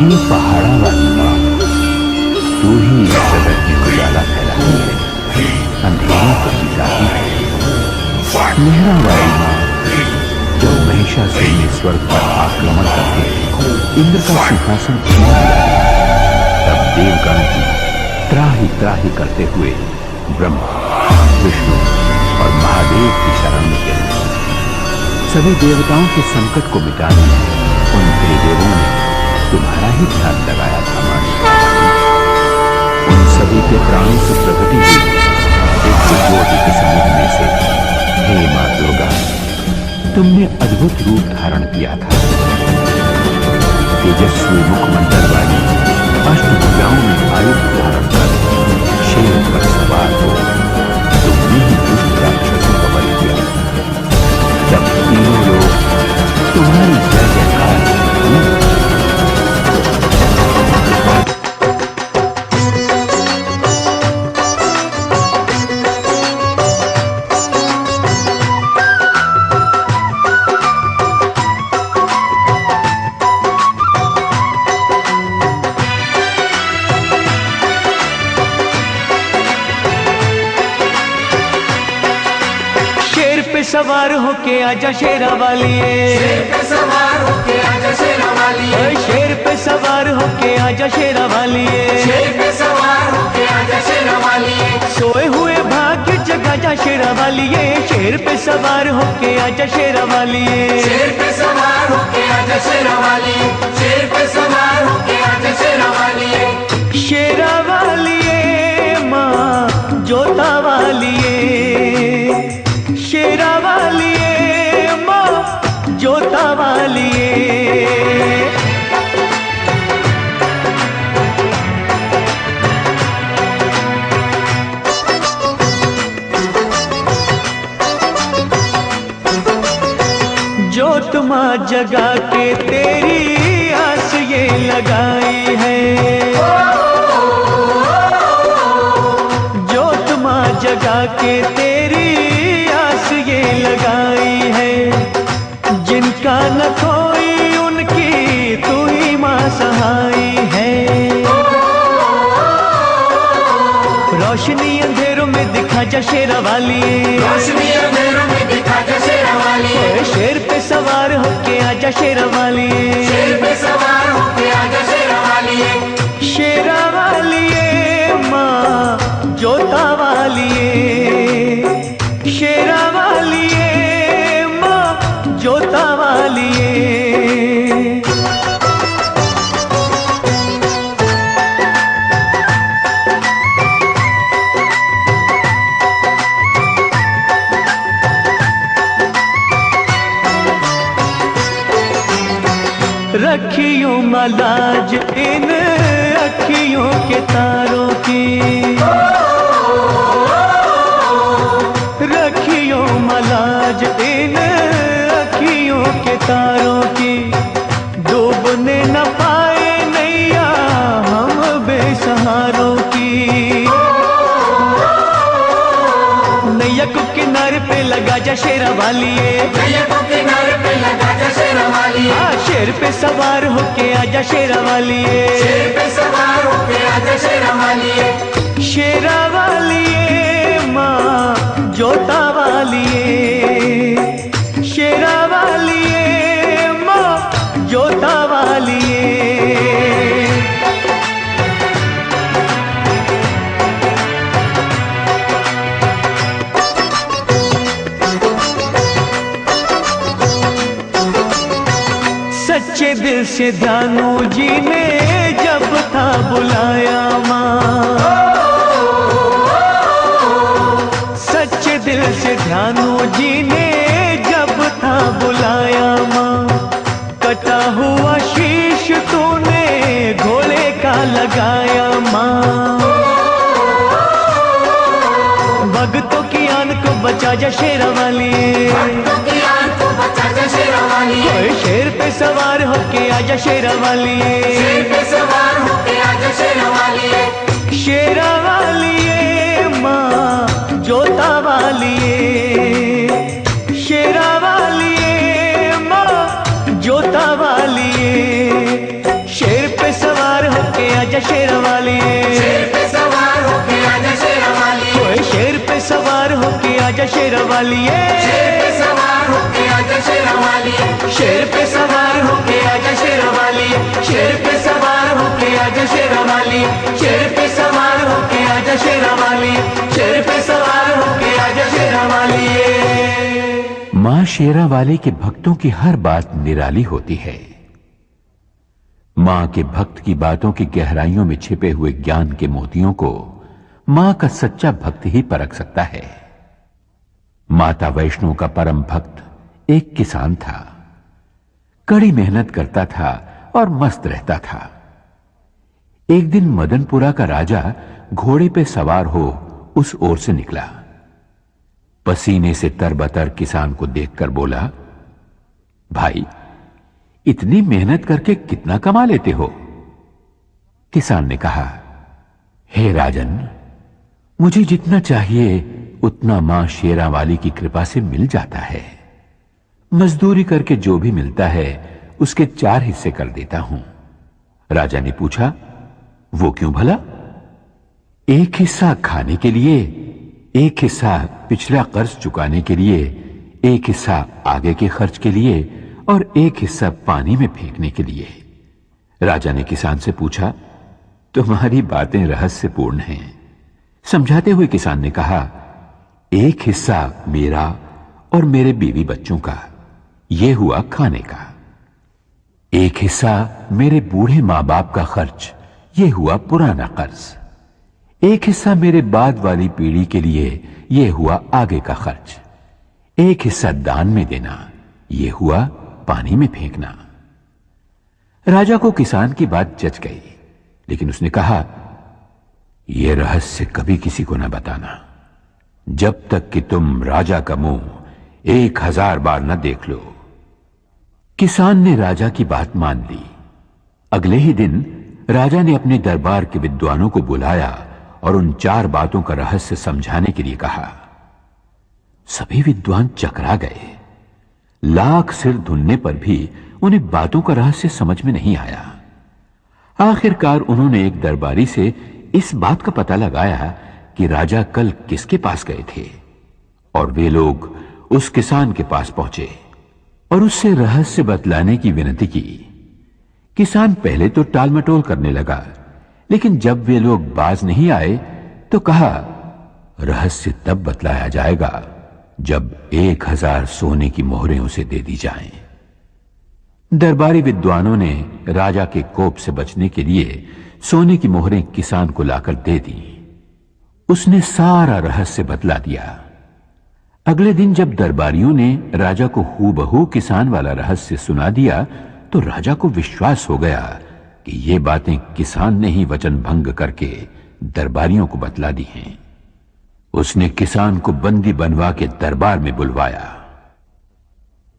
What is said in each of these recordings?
हे पहाड़ा वाली माँ, तू ही इस जगत में उजाला फैलाती है, अंधेरे को मिटाती है। मेहरा वाली माँ, जब महिषासुर ने स्वर्ग पर आक्रमण करके इंद्र का सिंहासन छीन लिया, तब देवगण भी त्राही त्राही करते हुए ब्रह्मा, विष्णु और महादेव की शरण में गए। सभी देवताओं के संकट को मिटाने उन त्रिदेवों ने तुम्हारा ही ध्यान लगाया था मां। उन सभी के प्राणों से प्रकटी हुई एक ज्योति के समूह में से हे मां दुर्गा, तुमने अद्भुत रूप धारण किया था। तेजस्वी मुखमंडल वाली अष्टभुजाओं में आयुध धारण कर शेर पर सवार हो तुमने ही दुष्ट राक्षसों को बलि दिया। जब तीनों लोग तुम्हारी जय जयकार सवार होके आजा शेरा वालिए, शेर पे सवार होके आजा शेरा वालिए, शेर पे सवार होके आजा शेरा वालिए, शेर पे सवार होके आजा शेरा वालिए, सोए हुए भाग्य जगा जा शेरा वालिए, शेर पे सवार होके आजा शेरा वालिए, शेर पे सवार होके आजा शेरा वालिए, शेर पे सवार होके आजा शेरा वालिए, शेरा वालिए माँ जोता वालिए, शेरा वालिए माँ जोता वालिए। जोत माँ जगा के तेरी आस ये लगाई है, जोत माँ जगा के तेरी ये लगाई है। जिनका न कोई उनकी तू ही मां सहाई है। रोशनी अंधेरों में दिखा जा शेरा वालिए, रोशनी अंधेरों में दिखा जा शेरा वालिए, शेर पे सवार होके आजा शेरा वालिए, शेर पे सवार होके आजा शेरा वालिए, शेरा वालिए मां जोता वालिए, शेरा वालिए मां जोता वालिए। रखियो मलाज इन अखियों के तारों की, रखियो मलाज इन अखियों के तारों की, डूबने न पाए नैया हम बेसहारों की। नैया को किनारे पे लगा जा शेरा वालिए, नैया को किनारे पे लगा जा शेरा वालिए, शेर पे सवार होके आजा शेरा वालिए, शेर पे सवार होके आजा शेरा वालिए, शेरा वालिए माँ जोता वालिए, शेरा वालिए माँ जोता वालिए। सच्चे दिल से ध्यानु जी ने जब था बुलाया माँ, सच्चे दिल से ध्यानु जी ने जब था बुलाया माँ, कटा हुआ शीश तूने घोड़े का लगाया माँ। भक्तों की आन को बचा जा शेरा वालिए, भक्तों की आन को बचा जा शेरा वालिए, शेर पे सवार होके आजा शेरा वालिए, शेर पे सवार होके आजा शेरा वालिए, शेरा वालिए माँ जोता वालिए, शेरा वालिए माँ जोता वालिए, शेर पे आजा शेरवाली, शेर पे सवार होके आजा शेरवाली, शेर पे सवार होके आजा शेरवाली, शेर पे सवार होके आजा शेरवाली, शेर पे सवार होके आजा शेरवाली, शेर पे सवार होके आजा शेरवाली। मां शेरावाली के भक्तों की हर बात निराली होती है। मां के भक्त की बातों की गहराइयों में छिपे हुए ज्ञान के मोतियों को मां का सच्चा भक्त ही परख सकता है। माता वैष्णो का परम भक्त एक किसान था। कड़ी मेहनत करता था और मस्त रहता था। एक दिन मदनपुरा का राजा घोड़े पे सवार हो उस ओर से निकला। पसीने से तरबतर किसान को देखकर बोला, भाई, इतनी मेहनत करके कितना कमा लेते हो? किसान ने कहा, हे राजन, मुझे जितना चाहिए उतना मां शेरावाली की कृपा से मिल जाता है। मजदूरी करके जो भी मिलता है उसके 4 हिस्से कर देता हूं। राजा ने पूछा, वो क्यों भला? एक हिस्सा खाने के लिए, एक हिस्सा पिछला कर्ज चुकाने के लिए, एक हिस्सा आगे के खर्च के लिए और एक हिस्सा पानी में फेंकने के लिए। राजा ने किसान से पूछा, तुम्हारी बातें रहस्यपूर्ण हैं। समझाते हुए किसान ने कहा, एक हिस्सा मेरा और मेरे बीवी बच्चों का, यह हुआ खाने का। एक हिस्सा मेरे बूढ़े मां बाप का खर्च, यह हुआ पुराना कर्ज। एक हिस्सा मेरे बाद वाली पीढ़ी के लिए, यह हुआ आगे का खर्च। एक हिस्सा दान में देना, यह हुआ पानी में फेंकना। राजा को किसान की बात जच गई, लेकिन उसने कहा, यह रहस्य कभी किसी को न बताना, जब तक कि तुम राजा का मुंह 1000 बार न देख लो। किसान ने राजा की बात मान ली। अगले ही दिन राजा ने अपने दरबार के विद्वानों को बुलाया और उन 4 बातों का रहस्य समझाने के लिए कहा। सभी विद्वान चकरा गए। लाख सिर धुनने पर भी उन्हें बातों का रहस्य समझ में नहीं आया। आखिरकार उन्होंने एक दरबारी से इस बात का पता लगाया कि राजा कल किसके पास गए थे, और वे लोग उस किसान के पास पहुंचे और उससे रहस्य बतलाने की विनती की। किसान पहले तो टालमटोल करने लगा, लेकिन जब वे लोग बाज नहीं आए तो कहा, रहस्य तब बतलाया जाएगा जब 1000 सोने की मोहरें उसे दे दी जाएं। दरबारी विद्वानों ने राजा के कोप से बचने के लिए सोने की मोहरें किसान को लाकर दे दी। उसने सारा रहस्य बतला दिया। अगले दिन जब दरबारियों ने राजा को हूबहू किसान वाला रहस्य सुना दिया तो राजा को विश्वास हो गया कि ये बातें किसान ने ही वचन भंग करके दरबारियों को बतला दी हैं। उसने किसान को बंदी बनवा के दरबार में बुलवाया।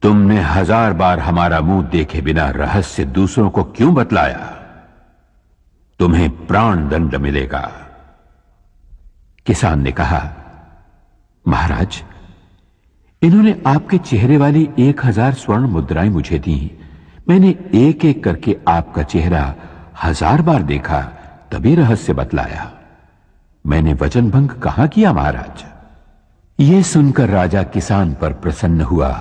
तुमने 1000 बार हमारा मुंह देखे बिना रहस्य दूसरों को क्यों बतलाया? तुम्हें प्राण दंड मिलेगा। किसान ने कहा, महाराज, इन्होंने आपके चेहरे वाली 1000 स्वर्ण मुद्राएं मुझे दी। मैंने एक एक करके आपका चेहरा 1000 बार देखा, तभी रहस्य बतलाया। मैंने वचन भंग कहां किया महाराज? यह सुनकर राजा किसान पर प्रसन्न हुआ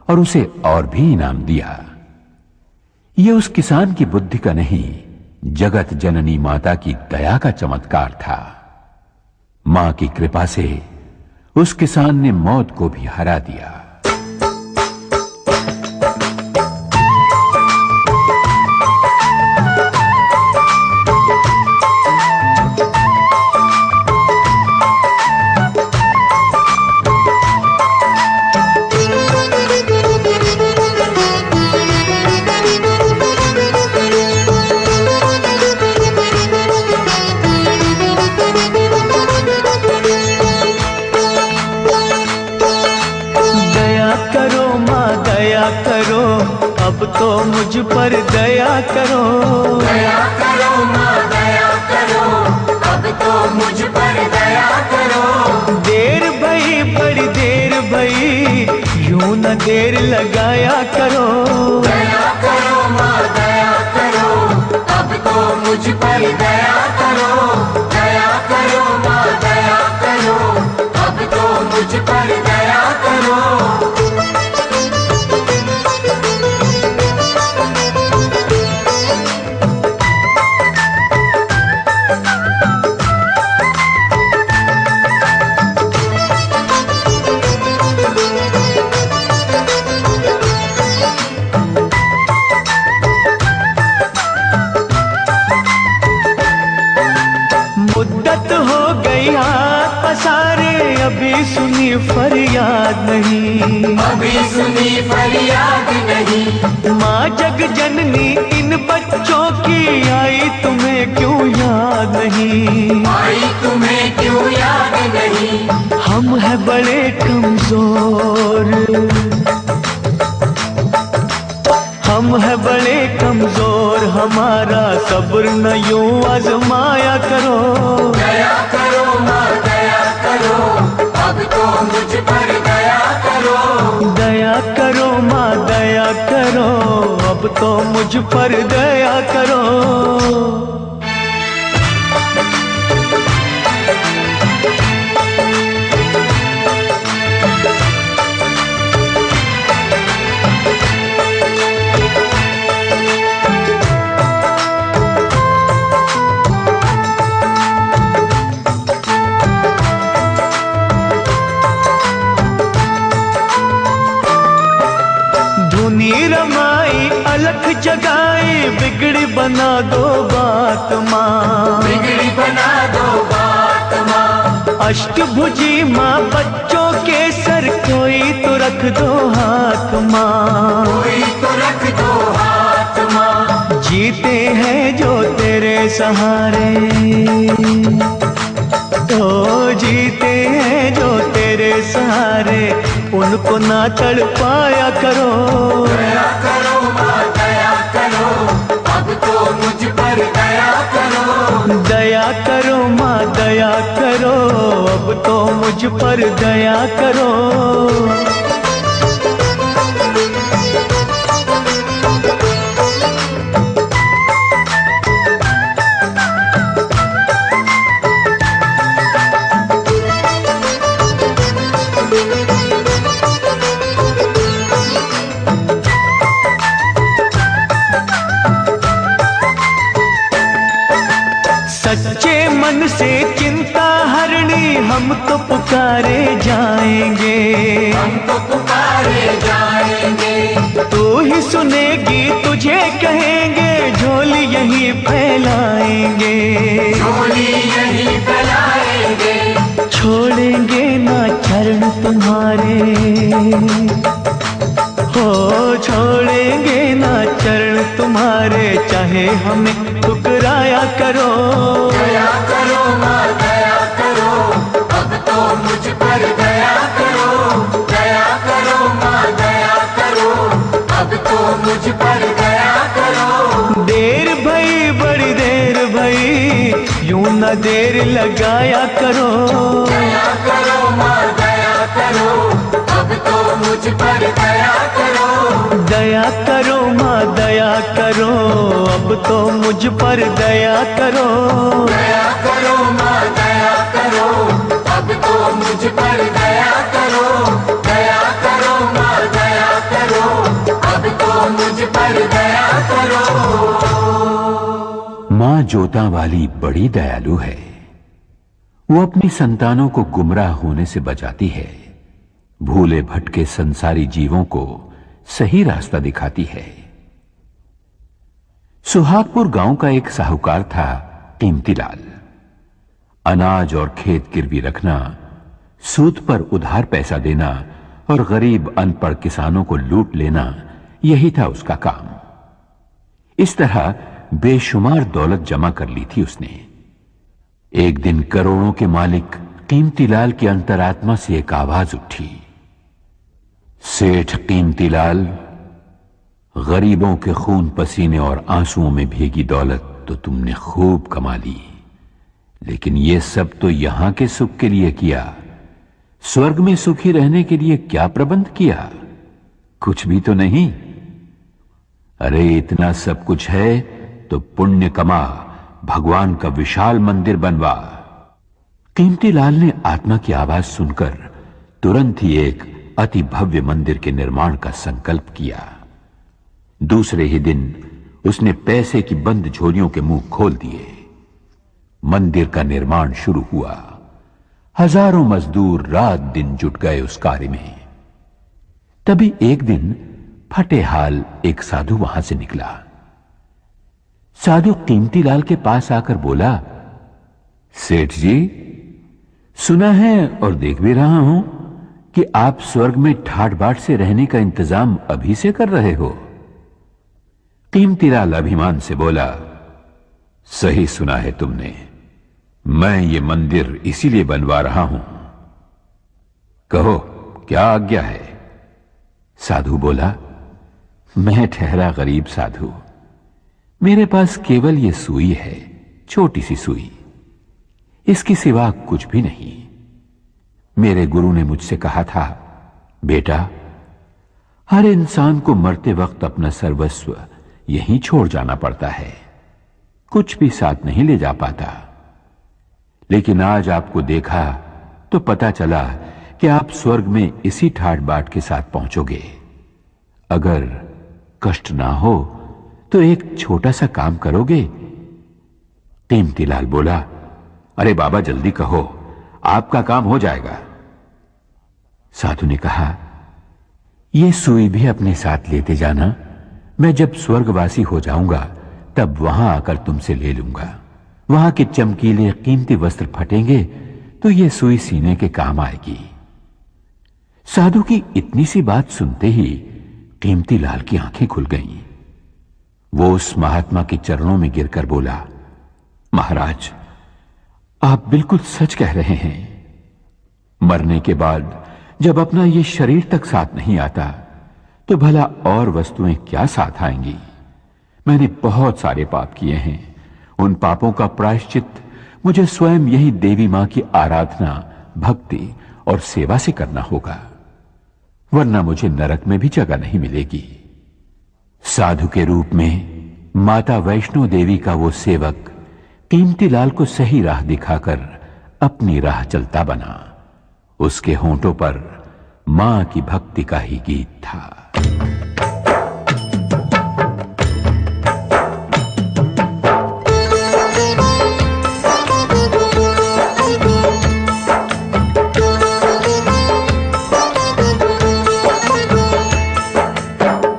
और उसे और भी इनाम दिया। यह उस किसान की बुद्धि का नहीं, जगत जननी माता की दया का चमत्कार था। मां की कृपा से उस किसान ने मौत को भी हरा दिया। अब तो मुझ पर दया करो, दया करो माँ दया करो, अब तो मुझ पर दया करो। देर भई बड़ी देर भई, यूं न देर लगाया करो। दया करो माँ दया करो, अब तो मुझ पर दया करो। दया करो माँ दया करो, अब तो मुझ पर दया पुकारे अभी सुनी फरियाद नहीं, अभी सुनी फरियाद नहीं। माँ जग जननी इन बच्चों की आई तुम्हें क्यों याद नहीं, आई तुम्हें क्यों याद नहीं। हम हैं बड़े कमजोर, हम हैं बड़े कमजोर, हमारा सब्र न यूं आजमाया करो। दया करो माँ दया करो, अब तो मुझ पर दया करो। दया करो माँ दया करो, अब तो मुझ पर दया करो। धुनी रमाई अलख जगाई, बिगड़ी बना दो बात माँ, बिगड़ी बना दो बात माँ। अष्टभुजी माँ बच्चों के सर कोई तो रख दो हाथ माँ, कोई तो रख दो हाथ माँ। जीते हैं जो तेरे सहारे, तो जीते हैं जो तेरे सहारे, उनको ना तड़पाया करो। दया करो माँ दया करो, अब तो मुझ पर दया करो। दया करो माँ दया करो, अब तो मुझ पर दया करो। सच्चे मन से चिंता हरणी हम तो पुकारे जाएंगे, हम तो पुकारे जाएंगे। तू ही सुनेगी तुझे कहेंगे, झोली यही फैलाएंगे, झोली यही फैलाएंगे। छोड़ेंगे ना चरण तुम्हारे, हो छोड़ेंगे ना चरण तुम्हारे, चाहे हमें ठुकराया करो। दया करो माँ दया करो, अब तो मुझ पर दया करो। दया करो माँ दया करो, अब तो मुझ पर दया करो। देर भई बड़ी देर भई, यूं न देर लगाया करो। दया करो माँ दया करो, अब तो मुझ पर दया करो। दया करो माँ दया करो, अब तो मुझ पर दया करो। दया करो माँ दया करो, अब तो मुझ पर दया करो। दया करो माँ दया करो, अब तो मुझ पर दया करो। मां जोता वाली बड़ी दयालु है। वो अपनी संतानों को गुमराह होने से बचाती है, भूले भटके संसारी जीवों को सही रास्ता दिखाती है। सुहागपुर गांव का एक साहूकार था कीमतीलाल। अनाज और खेत गिरवी रखना, सूद पर उधार पैसा देना और गरीब अनपढ़ किसानों को लूट लेना, यही था उसका काम। इस तरह बेशुमार दौलत जमा कर ली थी उसने। एक दिन करोड़ों के मालिक कीमतीलाल की अंतरात्मा से एक आवाज उठी, सेठ कीमतीलाल, गरीबों के खून पसीने और आंसुओं में भीगी दौलत तो तुमने खूब कमा ली, लेकिन यह सब तो यहां के सुख के लिए किया, स्वर्ग में सुखी रहने के लिए क्या प्रबंध किया? कुछ भी तो नहीं। अरे इतना सब कुछ है तो पुण्य कमा, भगवान का विशाल मंदिर बनवा। कीमतीलाल ने आत्मा की आवाज सुनकर तुरंत ही एक अति भव्य मंदिर के निर्माण का संकल्प किया। दूसरे ही दिन उसने पैसे की बंद झोलियों के मुंह खोल दिए। मंदिर का निर्माण शुरू हुआ। हजारों मजदूर रात दिन जुट गए उस कार्य में। तभी एक दिन फटे हाल एक साधु वहां से निकला। साधु कीमतीलाल के पास आकर बोला, सेठ जी, सुना है और देख भी रहा हूं कि आप स्वर्ग में ठाट बाट से रहने का इंतजाम अभी से कर रहे हो। कीमतीलाल अभिमान से बोला, सही सुना है तुमने, मैं ये मंदिर इसीलिए बनवा रहा हूं। कहो क्या आज्ञा है? साधु बोला, मैं ठहरा गरीब साधु, मेरे पास केवल ये सुई है, छोटी सी सुई, इसके सिवा कुछ भी नहीं। मेरे गुरु ने मुझसे कहा था, बेटा हर इंसान को मरते वक्त अपना सर्वस्व यहीं छोड़ जाना पड़ता है, कुछ भी साथ नहीं ले जा पाता। लेकिन आज आपको देखा तो पता चला कि आप स्वर्ग में इसी ठाट बाट के साथ पहुंचोगे। अगर कष्ट ना हो तो एक छोटा सा काम करोगे? कीमतीलाल बोला, अरे बाबा जल्दी कहो, आपका काम हो जाएगा। साधु ने कहा, यह सुई भी अपने साथ लेते जाना, मैं जब स्वर्गवासी हो जाऊंगा तब वहां आकर तुमसे ले लूंगा। वहां के चमकीले कीमती वस्त्र फटेंगे तो यह सुई सीने के काम आएगी। साधु की इतनी सी बात सुनते ही कीमतीलाल की आंखें खुल गईं। वो उस महात्मा के चरणों में गिरकर बोला, महाराज आप बिल्कुल सच कह रहे हैं। मरने के बाद जब अपना ये शरीर तक साथ नहीं आता तो भला और वस्तुएं क्या साथ आएंगी? मैंने बहुत सारे पाप किए हैं, उन पापों का प्रायश्चित मुझे स्वयं यही देवी मां की आराधना, भक्ति और सेवा से करना होगा, वरना मुझे नरक में भी जगह नहीं मिलेगी। साधु के रूप में माता वैष्णो देवी का वो सेवक कीमतीलाल को सही राह दिखाकर अपनी राह चलता बना। उसके होंठों पर मां की भक्ति का ही गीत था।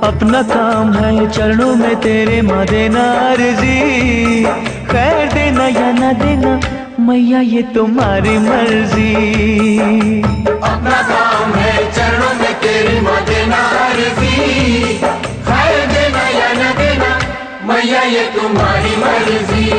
अपना काम है चरणों में तेरे माँ देना अर्जी, खैर देना या ना देना मैया ये तुम्हारी मर्जी। अपना काम है चरणों में तेरी माँ देना अर्जी, खैर देना या न देना मैया ये तुम्हारी मर्जी।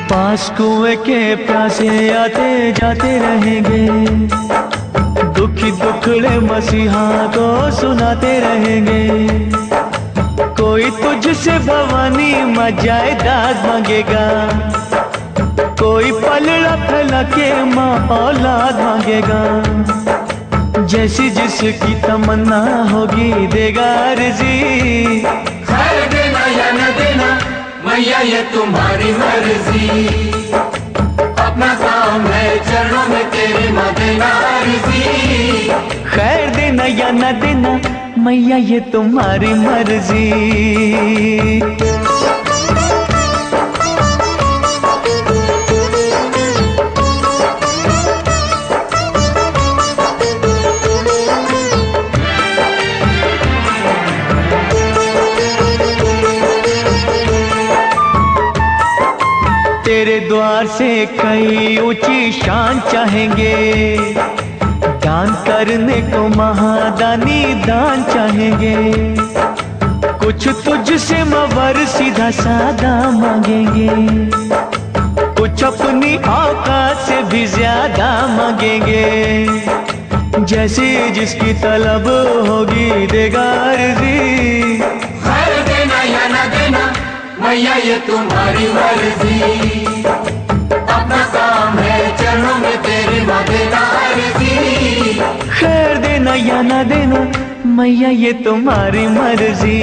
पास कुएं के प्यासे आते जाते रहेंगे, दुखी दुखड़े मसीहा को सुनाते रहेंगे। कोई तुझसे भवानी मां जायदाद मांगेगा, कोई पलड़ा फैला के मां औलाद मांगेगा। जैसी जिसकी तमन्ना होगी देगा अर्जी, खैर देना या न देना मैया ये तुम्हारी मर्जी। अपना काम है चरणों में तेरी माँ देना अर्जी, खैर देना या न देना मैया ये तुम्हारी मर्जी। तेरे द्वार से कई ऊंची शान चाहेंगे, दान करने को महादानी दान चाहेंगे। कुछ तुझसे मवर सीधा सादा मांगेंगे, कुछ अपनी औकात से भी ज्यादा मांगेंगे। जैसी जिसकी तलब होगी देगा अर्जी, खैर देना या न देना मैया ये तुम्हारी मर्जी। अपना काम है चरणों में तेरी माँ देना अर्जी, खैर देना या ना देना मैया ये तुम्हारी मर्जी।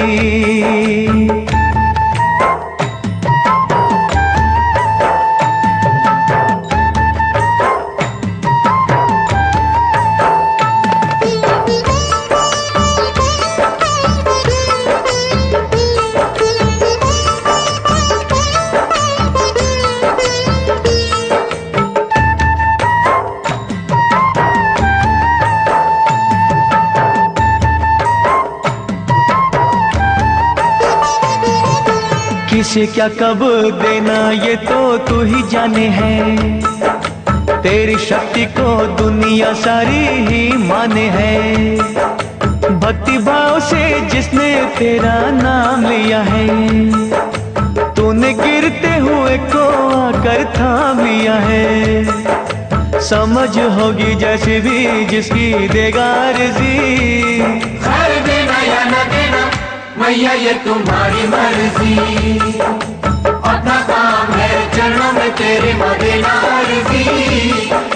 किसे क्या कब देना ये तो तू ही जाने है। तेरी शक्ति को दुनिया सारी ही माने है। भक्ति भाव से जिसने तेरा नाम लिया है, तूने गिरते हुए को आकर थाम लिया है। समझ होगी जैसे भी जिसकी देगा अर्जी। खैर देना या न देना मैया ये तुम्हारी मर्जी। अपना काम है चरणों में तेरे माँ देना अर्जी।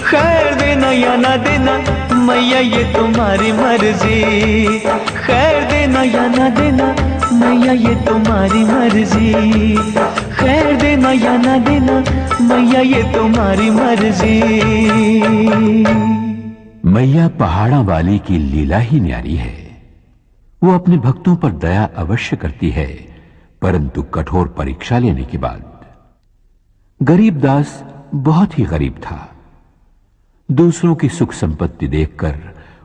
खैर देना या ना देना मैया ये तुम्हारी मर्जी। खैर देना या ना देना मैया ये तुम्हारी मर्जी। खैर देना या ना देना मैया ये तुम्हारी मर्जी। मैया पहाड़ा वाली की लीला ही न्यारी है। वो अपने भक्तों पर दया अवश्य करती है, परंतु कठोर परीक्षा लेने के बाद। गरीब दास बहुत ही गरीब था। दूसरों की सुख संपत्ति देखकर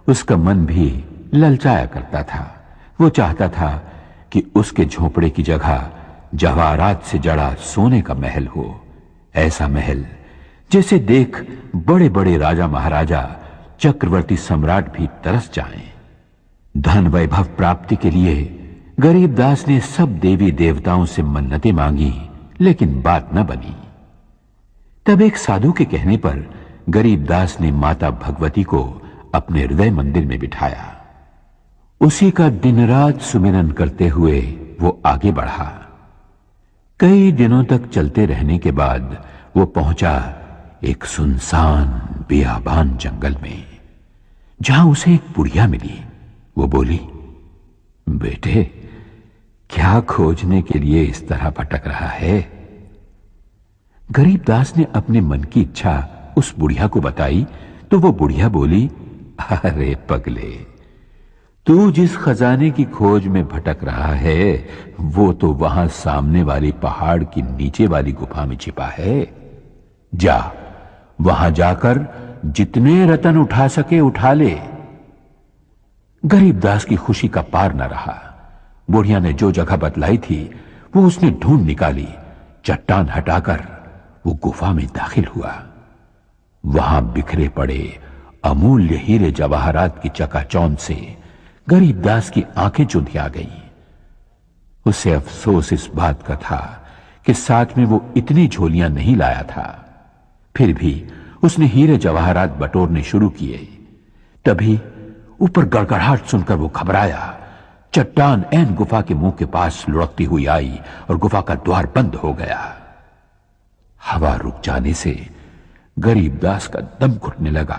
उसका मन भी ललचाया करता था। वो चाहता था कि उसके झोपड़े की जगह जवाहरात से जड़ा सोने का महल हो। ऐसा महल जिसे देख बड़े बड़े राजा महाराजा, चक्रवर्ती सम्राट भी तरस जाएं। धन वैभव प्राप्ति के लिए गरीबदास ने सब देवी देवताओं से मन्नतें मांगी, लेकिन बात न बनी। तब एक साधु के कहने पर गरीबदास ने माता भगवती को अपने हृदय मंदिर में बिठाया। उसी का दिन रात सुमिरन करते हुए वो आगे बढ़ा। कई दिनों तक चलते रहने के बाद वो पहुंचा एक सुनसान बियाबान जंगल में, जहां उसे एक बुढ़िया मिली। वो बोली, बेटे क्या खोजने के लिए इस तरह भटक रहा है? गरीबदास ने अपने मन की इच्छा उस बुढ़िया को बताई तो वो बुढ़िया बोली, अरे पगले, तू जिस खजाने की खोज में भटक रहा है वो तो वहां सामने वाली पहाड़ की नीचे वाली गुफा में छिपा है। जा, वहां जाकर जितने रतन उठा सके उठा ले। गरीबदास की खुशी का पार न रहा। बुढ़िया ने जो जगह बतलाई थी वो उसने ढूंढ निकाली। चट्टान हटाकर वो गुफा में दाखिल हुआ। वहां बिखरे पड़े अमूल्य हीरे जवाहरात की चकाचौंध से गरीबदास की आंखें चुंधिया गईं। उसे अफसोस इस बात का था कि साथ में वो इतनी झोलियां नहीं लाया था। फिर भी उसने हीरे जवाहरात बटोरने शुरू किए। तभी ऊपर गड़गड़ाहट सुनकर वो घबराया। चट्टान ऐन गुफा के मुंह के पास लुढ़कती हुई आई और गुफा का द्वार बंद हो गया। हवा रुक जाने से गरीबदास का दम घुटने लगा।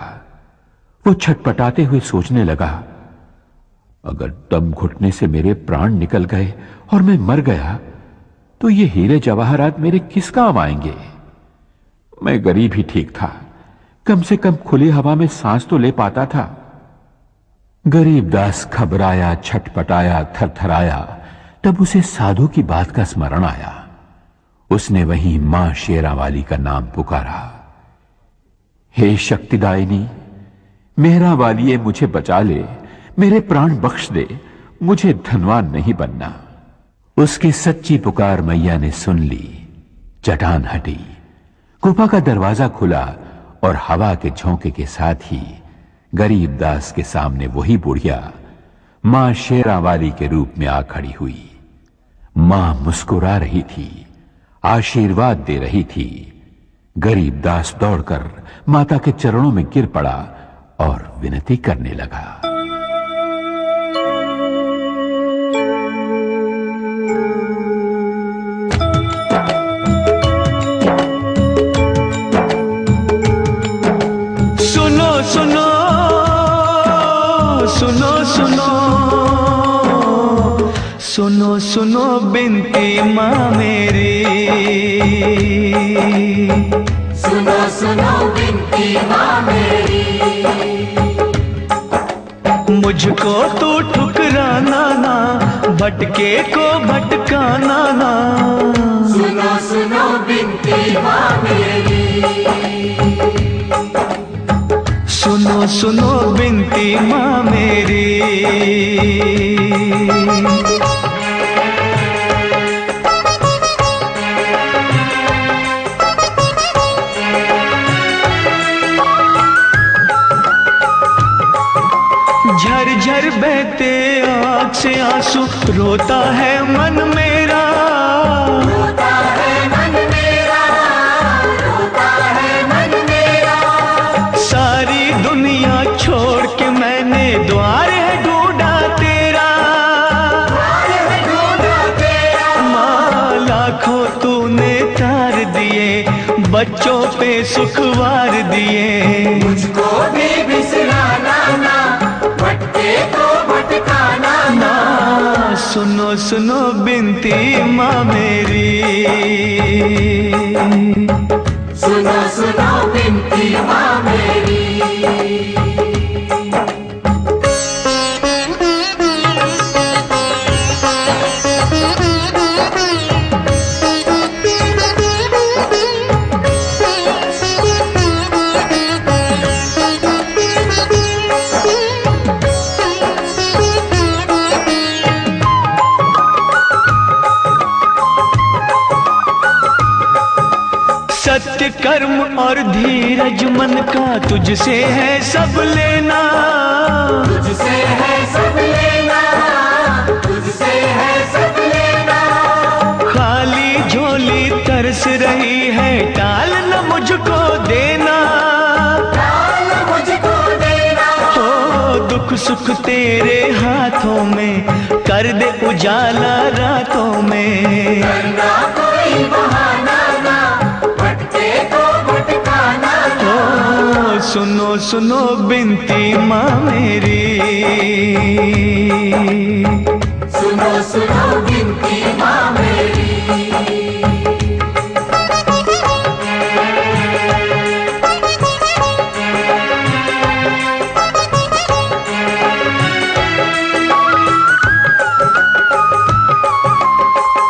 वो छटपटाते हुए सोचने लगा, अगर दम घुटने से मेरे प्राण निकल गए और मैं मर गया तो ये हीरे जवाहरात मेरे किस काम आएंगे? मैं गरीब ही ठीक था, कम से कम खुली हवा में सांस तो ले पाता था। गरीबदास घबराया, छटपटाया, थरथराया। तब उसे साधु की बात का स्मरण आया। उसने वहीं मां शेरावाली का नाम पुकारा, हे शक्तिदायिनी, मेहरा वालिए मुझे बचा ले, मेरे प्राण बख्श दे, मुझे धनवान नहीं बनना। उसकी सच्ची पुकार मैया ने सुन ली। चट्टान हटी, गुफा का दरवाजा खुला और हवा के झोंके के साथ ही गरीबदास के सामने वही बुढ़िया मां शेरावाली के रूप में आ खड़ी हुई। मां मुस्कुरा रही थी, आशीर्वाद दे रही थी। गरीबदास दौड़कर माता के चरणों में गिर पड़ा और विनती करने लगा। सुनो सुनो सुनो सुनो सुनो बिनती माँ मेरी। सुनो सुनो बिनती माँ मेरी। मुझको तू ठुकराना ना, भटके को भटकाना ना। सुनो सुनो बिनती माँ मेरी। सुनो सुनो बिनती माँ मेरी। झरझर बहते आँख से आंसू, रोता है मन मेरा, रोता है मन मेरा, रोता है मन मेरा। सारी दुनिया छोड़ के मैंने द्वार है ढूंढा तेरा, द्वार है ढूंढा तेरा। माँ लाखों तूने तार दिए, बच्चों पे सुखवार दिए। मुझको भी बिसराना ना, भटके तो भटकाना ना। सुनो सुनो बिनती माँ मेरी, सुनो सुनो बिनती माँ मेरी। सत्य कर्म और धीरज मन का तुझसे है सब लेना, तुझसे है सब लेना, तुझसे है सब लेना। खाली झोली तरस रही है, टाल न मुझको देना, टाल मुझको देना। हो दुख सुख तेरे हाथों में, कर दे उजाला रातों में। करना कोई बहाना ना, भटके तो भटकाना ना। ओ सुनो सुनो बिनती माँ मेरी, सुनो सुनो बिनती माँ मेरी।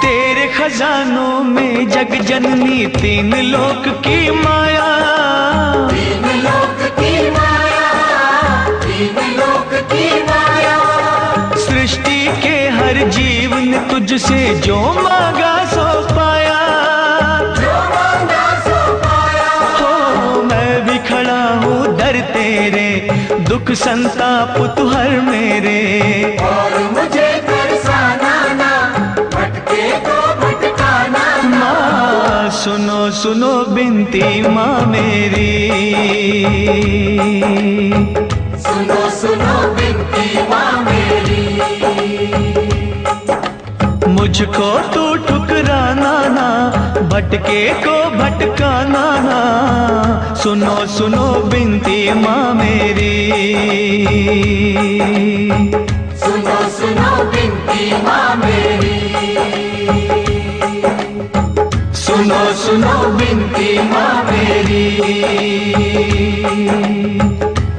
तेरे खजानों में जग जननी, तीन लोक की माया, तीन लोक की माया, तीन लोक की माया। सृष्टि के हर जीव ने तुझसे जो मांगा सो पाया, जो मांगा सो पाया। हो मैं भी खड़ा हूँ दर तेरे, दुख संताप तू हर मेरे। और मुझे तरसाना ना, भटके तो भटकाना ना। माँ सुनो सुनो बिनती माँ मेरी, सुनो सुनो बिनती माँ मेरी। मुझको तू ठुकराना ना, भटके को भटकाना ना। सुनो सुनो बिनती माँ मेरी, सुनो सुनो बिनती माँ मेरी। सुनो सुनो बिनती माँ मेरी,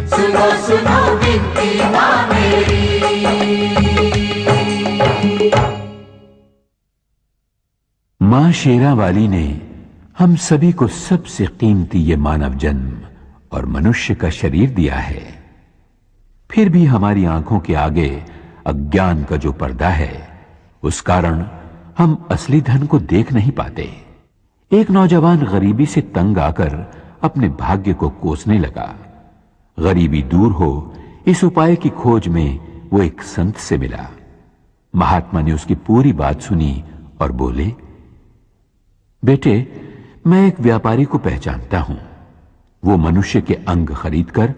सुनो सुनो बिनती माँ मेरी। मां शेरा वाली ने हम सभी को सबसे कीमती ये मानव जन्म और मनुष्य का शरीर दिया है। फिर भी हमारी आंखों के आगे अज्ञान का जो पर्दा है, उस कारण हम असली धन को देख नहीं पाते। एक नौजवान गरीबी से तंग आकर अपने भाग्य को कोसने लगा। गरीबी दूर हो, इस उपाय की खोज में वो एक संत से मिला। महात्मा ने उसकी पूरी बात सुनी और बोले, बेटे, मैं एक व्यापारी को पहचानता हूं। वो मनुष्य के अंग खरीदकर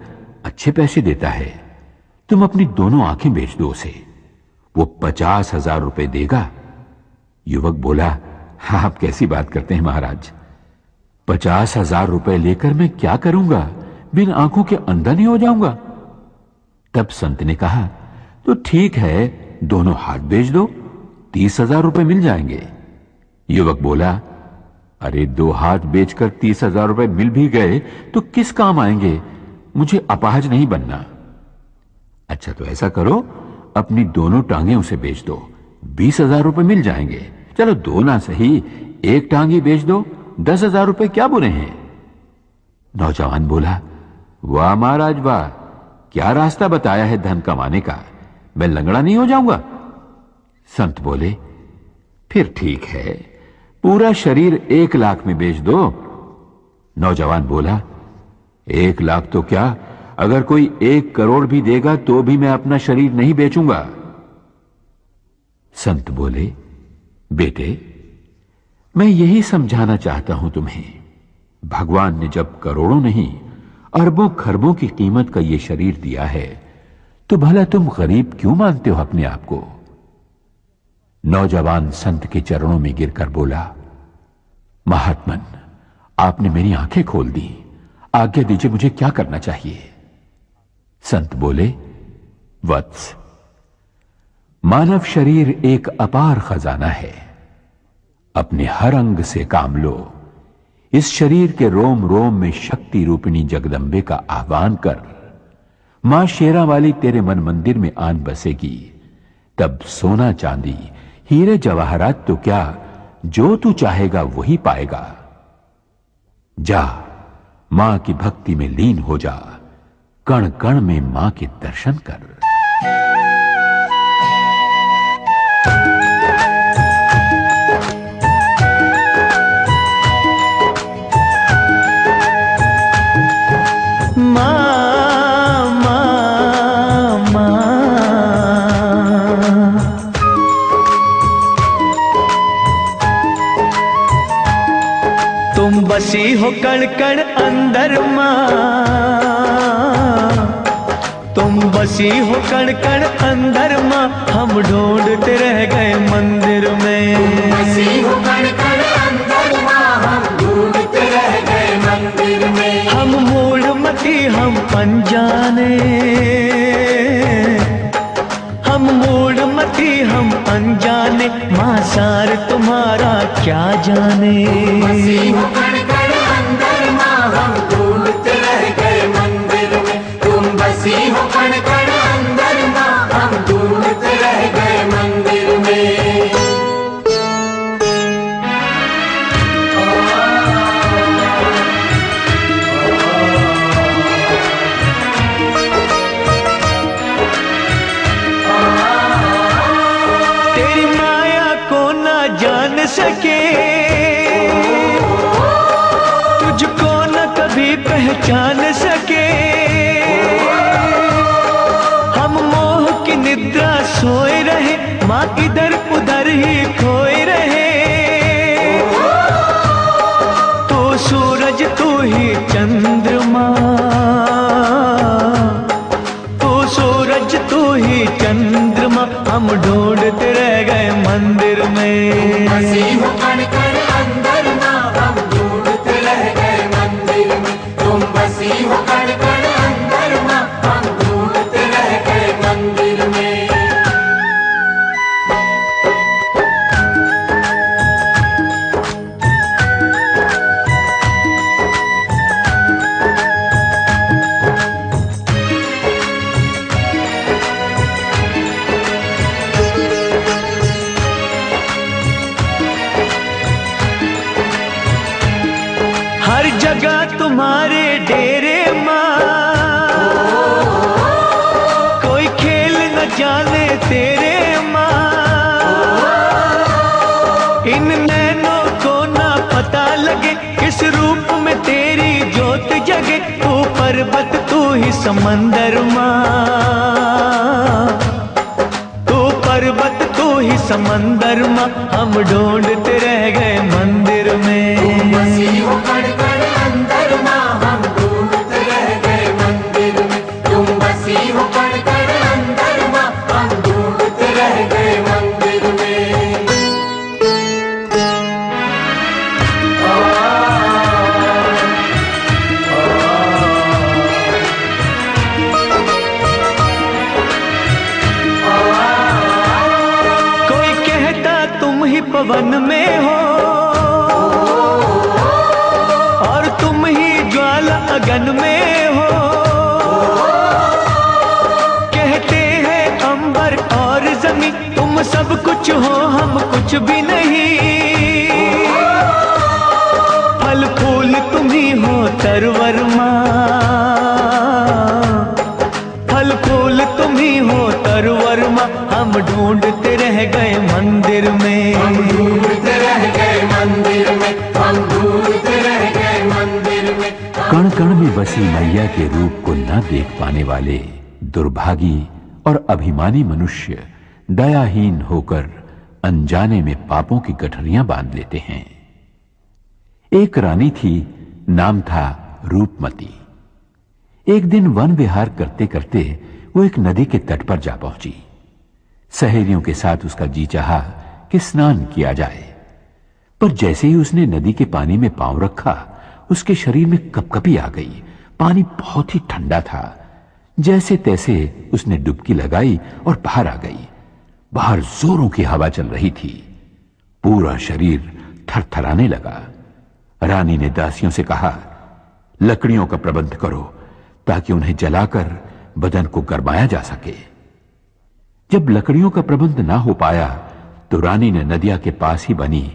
अच्छे पैसे देता है। तुम अपनी दोनों आंखें बेच दो उसे, वो 50,000 रुपए देगा। युवक बोला, हाँ, आप कैसी बात करते हैं महाराज, 50,000 रुपए लेकर मैं क्या करूंगा? बिन आंखों के अंधा नहीं हो जाऊंगा? तब संत ने कहा, तो ठीक है, दोनों हाथ बेच दो, 30,000 रुपए मिल जाएंगे। युवक बोला, अरे 2 हाथ बेचकर 30,000 रुपए मिल भी गए तो किस काम आएंगे? मुझे अपाहज नहीं बनना। अच्छा, तो ऐसा करो, अपनी दोनों टांगें उसे बेच दो, 20,000 रुपए मिल जाएंगे। चलो 2 ना सही, 1 टांग ही बेच दो, 10,000 रुपए क्या बुरे हैं? नौजवान बोला, वाह महाराज वाह, क्या रास्ता बताया है धन कमाने का, मैं लंगड़ा नहीं हो जाऊंगा। संत बोले, फिर ठीक है, पूरा शरीर 1 लाख में बेच दो। नौजवान बोला, 1 लाख तो क्या, अगर कोई 1 करोड़ भी देगा तो भी मैं अपना शरीर नहीं बेचूंगा। संत बोले, बेटे, मैं यही समझाना चाहता हूं तुम्हें, भगवान ने जब करोड़ों नहीं अरबों खरबों की कीमत का यह शरीर दिया है तो भला तुम गरीब क्यों मानते हो अपने आप को? नौजवान संत के चरणों में गिरकर बोला, महात्मन, आपने मेरी आंखें खोल दी, आज्ञा दीजिए मुझे क्या करना चाहिए? संत बोले, वत्स, मानव शरीर एक अपार खजाना है, अपने हर अंग से काम लो। इस शरीर के रोम रोम में शक्ति रूपिणी जगदंबे का आह्वान कर, मां शेरा वाली तेरे मन मंदिर में आन बसेगी, तब सोना चांदी हीरे जवाहरात तो क्या, जो तू चाहेगा वही पाएगा। जा, मां की भक्ति में लीन हो जा, कण कण में मां के दर्शन कर। तुम बसी हो कण कण अंदर माँ, तुम बसी हो कण कण अंदर माँ, हम ढूंढते रह गए मंदिर में। बसी हो कण कण अंदर माँ, हम ढूंढते रह गए मंदिर में। हम मूढ़मती, हम अनजाने, हम मूढ़मती, हम अनजाने, माँ सार तुम्हारा क्या जाने। बसी हो कण कण अंदर माँ, हम ढूंढते रह गए मंदिर में। तुम बसी हो कण कण अंदर माँ, हम ढूंढते रह गए मंदिर में। तेरी माया को ना जान सके, तुझको न कभी पहचान सके। हम मोह की निद्रा सोए रहे, माँ इधर उधर ही खोए रहे। तू सूरज, तू ही चंद्रमा, तू सूरज, तू ही चंद्रमा, हम ढूंढते रह गए मंदिर में। बसी हो कण कण अंदर माँ, हम ढूंढते रह गए मंदिर में। तुम बसी हो कण कण अंदर माँ, हम ढूंढते रह गए मंदिर में। हर जगह तुम्हारे डेरे माँ, कोई खेल न जाने तेरे माँ। इन नैनों को ना पता लगे, किस रूप में तेरी ज्योत जगे। तू पर्वत, तू ही समंदर माँ, तू पर्वत, तू ही समंदर माँ, हम ढूंढते रह गए मंदिर में। बसी हो कण कण अंदर माँ, हम ढूंढते रह गए मंदिर में। तुम बसी हो कण कण अंदर माँ, हम ढूंढते रह गए मंदिर में। कोई कहता तुम ही पवन में हो, और तुम ही ज्वाला अगन में हो। कहते हैं अंबर और जमीन, तुम सब कुछ हो, हम कुछ भी नहीं। फल फूल तुम ही हो तरवर माँ, फल फूल तुम ही हो तरवर माँ, हम ढूंढते रह गए मंदिर में। हम ढूंढते रह गए मंदिर में, हम ढूंढते रह गए मंदिर में। कण कण में बसी मैं मैया के रूप को न देख पाने वाले दुर्भागी और अभिमानी मनुष्य दयाहीन होकर अनजाने में पापों की गठरियां बांध लेते हैं। एक रानी थी, नाम था रूपमती। एक दिन वन विहार करते करते वो एक नदी के तट पर जा पहुंची। सहेलियों के साथ उसका जी चाहा कि स्नान किया जाए, पर जैसे ही उसने नदी के पानी में पांव रखा उसके शरीर में कपकपी आ गई। पानी बहुत ही ठंडा था। जैसे तैसे उसने डुबकी लगाई और बाहर आ गई। बाहर जोरों की हवा चल रही थी। पूरा शरीर थरथराने लगा। रानी ने दासियों से कहा, लकड़ियों का प्रबंध करो ताकि उन्हें जलाकर बदन को गरमाया जा सके। जब लकड़ियों का प्रबंध ना हो पाया तो रानी ने नदिया के पास ही बनी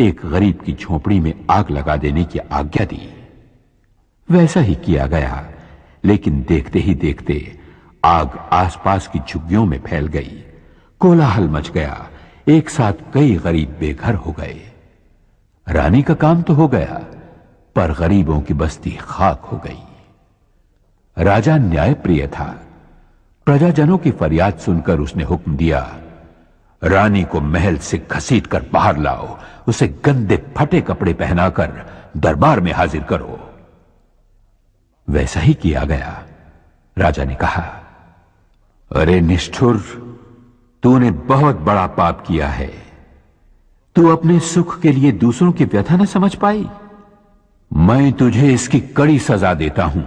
एक गरीब की झोपड़ी में आग लगा देने की आज्ञा दी। वैसा ही किया गया, लेकिन देखते ही देखते आग आसपास की झुग्गियों में फैल गई। कोलाहल मच गया। एक साथ कई गरीब बेघर हो गए। रानी का काम तो हो गया, पर गरीबों की बस्ती खाक हो गई। राजा न्यायप्रिय था। प्रजाजनों की फरियाद सुनकर उसने हुक्म दिया, रानी को महल से घसीटकर बाहर लाओ, उसे गंदे फटे कपड़े पहनाकर दरबार में हाजिर करो। वैसा ही किया गया। राजा ने कहा, अरे निष्ठुर, तूने बहुत बड़ा पाप किया है। तू अपने सुख के लिए दूसरों की व्यथा न समझ पाई। मैं तुझे इसकी कड़ी सजा देता हूं।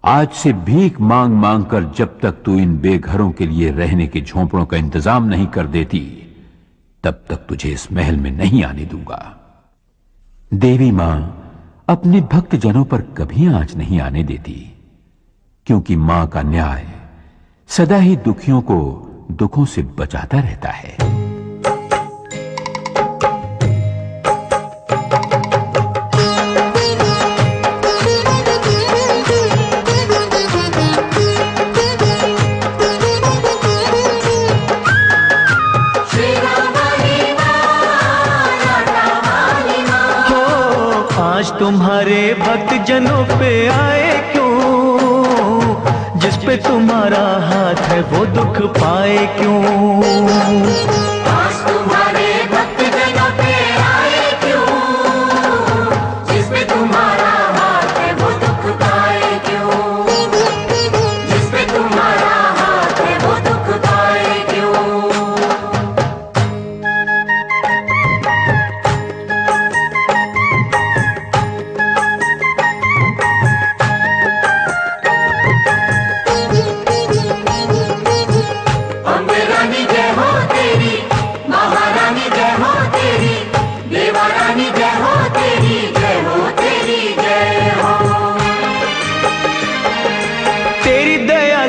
आज से भीख मांग मांग कर जब तक तू इन बेघरों के लिए रहने के झोंपड़ों का इंतजाम नहीं कर देती, तब तक तुझे इस महल में नहीं आने दूंगा। देवी मां अपने भक्त जनों पर कभी आंच नहीं आने देती, क्योंकि मां का न्याय सदा ही दुखियों को दुखों से बचाता रहता है। तुम्हारे भक्त जनों पे आए क्यों, जिस पे तुम्हारा हाथ है वो दुख पाए क्यों। आज तुम्हारे भक्त जनों पे आए क्यों, जिस पे तुम्हारा हाथ है वो दुख पाए क्यों, जिस पे तुम्हारा हाथ है वो दुख पाए क्यों।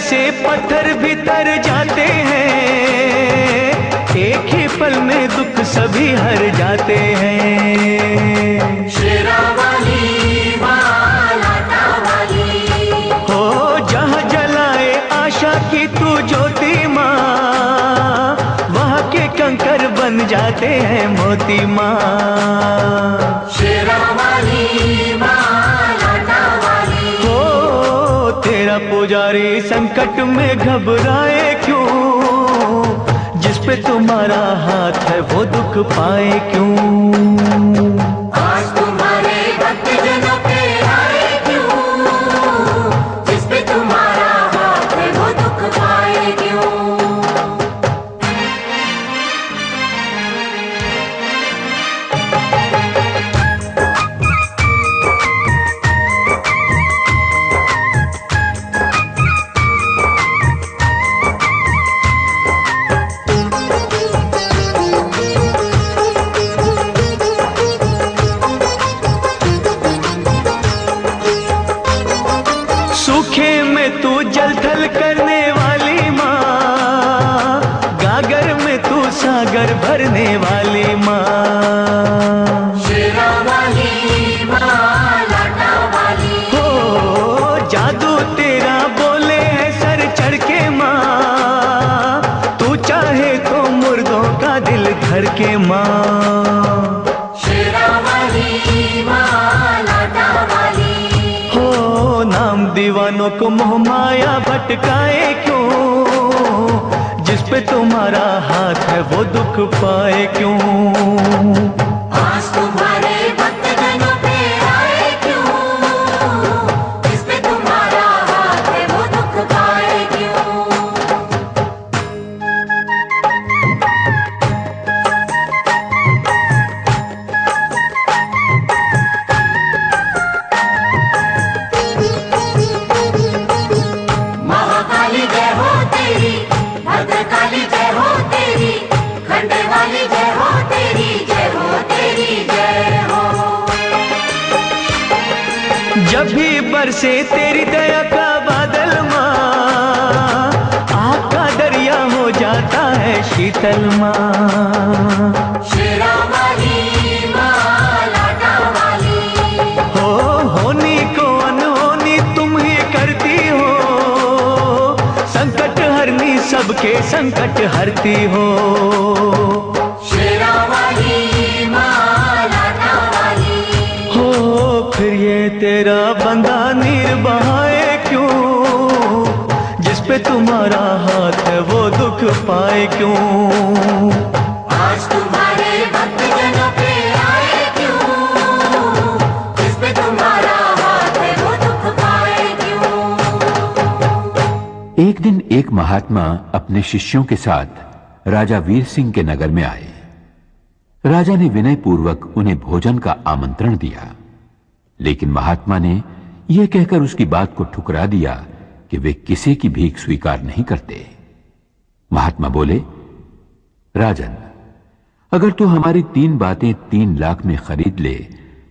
से पत्थर भी तर जाते हैं, एक ही पल में दुख सभी हर जाते हैं। शेरा वाली मां, लाटा वाली हो, जहाँ जलाए आशा की तू ज्योति मां, वहाँ के कंकर बन जाते हैं मोती मां। शेरा वाली मां, लाटा वाली हो, तेरा पुजारी संकट में घबराए क्यों, जिस पे तुम्हारा हाथ है वो दुख पाए क्यों। आज तुम्हारे भक्त जनों पे आए क्यों, जिस पे तुम्हारा हाथ है वो दुख पाए क्यों। सूखे में तू जल थल करने वाली माँ, गागर में तू सागर भरने वाली माँ। शेरा वाली मां, लाटा वाली हो, जादू तेरा बोले है सर चढ़ के माँ, तू चाहे तो मुर्दों का दिल धर के माँ। शेरा वाली मां, लाटा वाली हो, नाम दीवानों को मोह माया भटकाए क्यों, जिस पे तुम्हारा हाथ है वो दुख पाए क्यों। आज तुम्हारे भक्तजनों पे आए क्यों, जिस पे तुम्हारा हाथ है वो दुख पाए क्यों। महाकाली जय हो तेरी, भद्रकाली जय हो तेरी, खंडे वाली जय हो तेरी, जय हो तेरी जय हो। जब भी बरसे तेरी दया का बादल माँ, आग का दरिया हो जाता है शीतल माँ। शेरा वाली माँ, लाटा वाली, हो होनी को अनहोनी तुम ही करती हो, संकट हरनी सबके संकट हरती हो। शेरा वाली माँ, लाटा वाली, हो फिर ये तेरा बंदा नीर बहाए क्यों, जिस पे तुम्हारा हाथ है वो दुख पाए क्यों। आज तुम्हारे भक्तजनों पे आए क्यों, जिस पे तुम्हारा हाथ है वो दुख पाए क्यों। एक दिन एक महात्मा अपने शिष्यों के साथ राजा वीर सिंह के नगर में आए। राजा ने विनय पूर्वक उन्हें भोजन का आमंत्रण दिया, लेकिन महात्मा ने यह कहकर उसकी बात को ठुकरा दिया कि वे किसी की भीख स्वीकार नहीं करते। महात्मा बोले, राजन, अगर तू हमारी 3 बातें 3 लाख में खरीद ले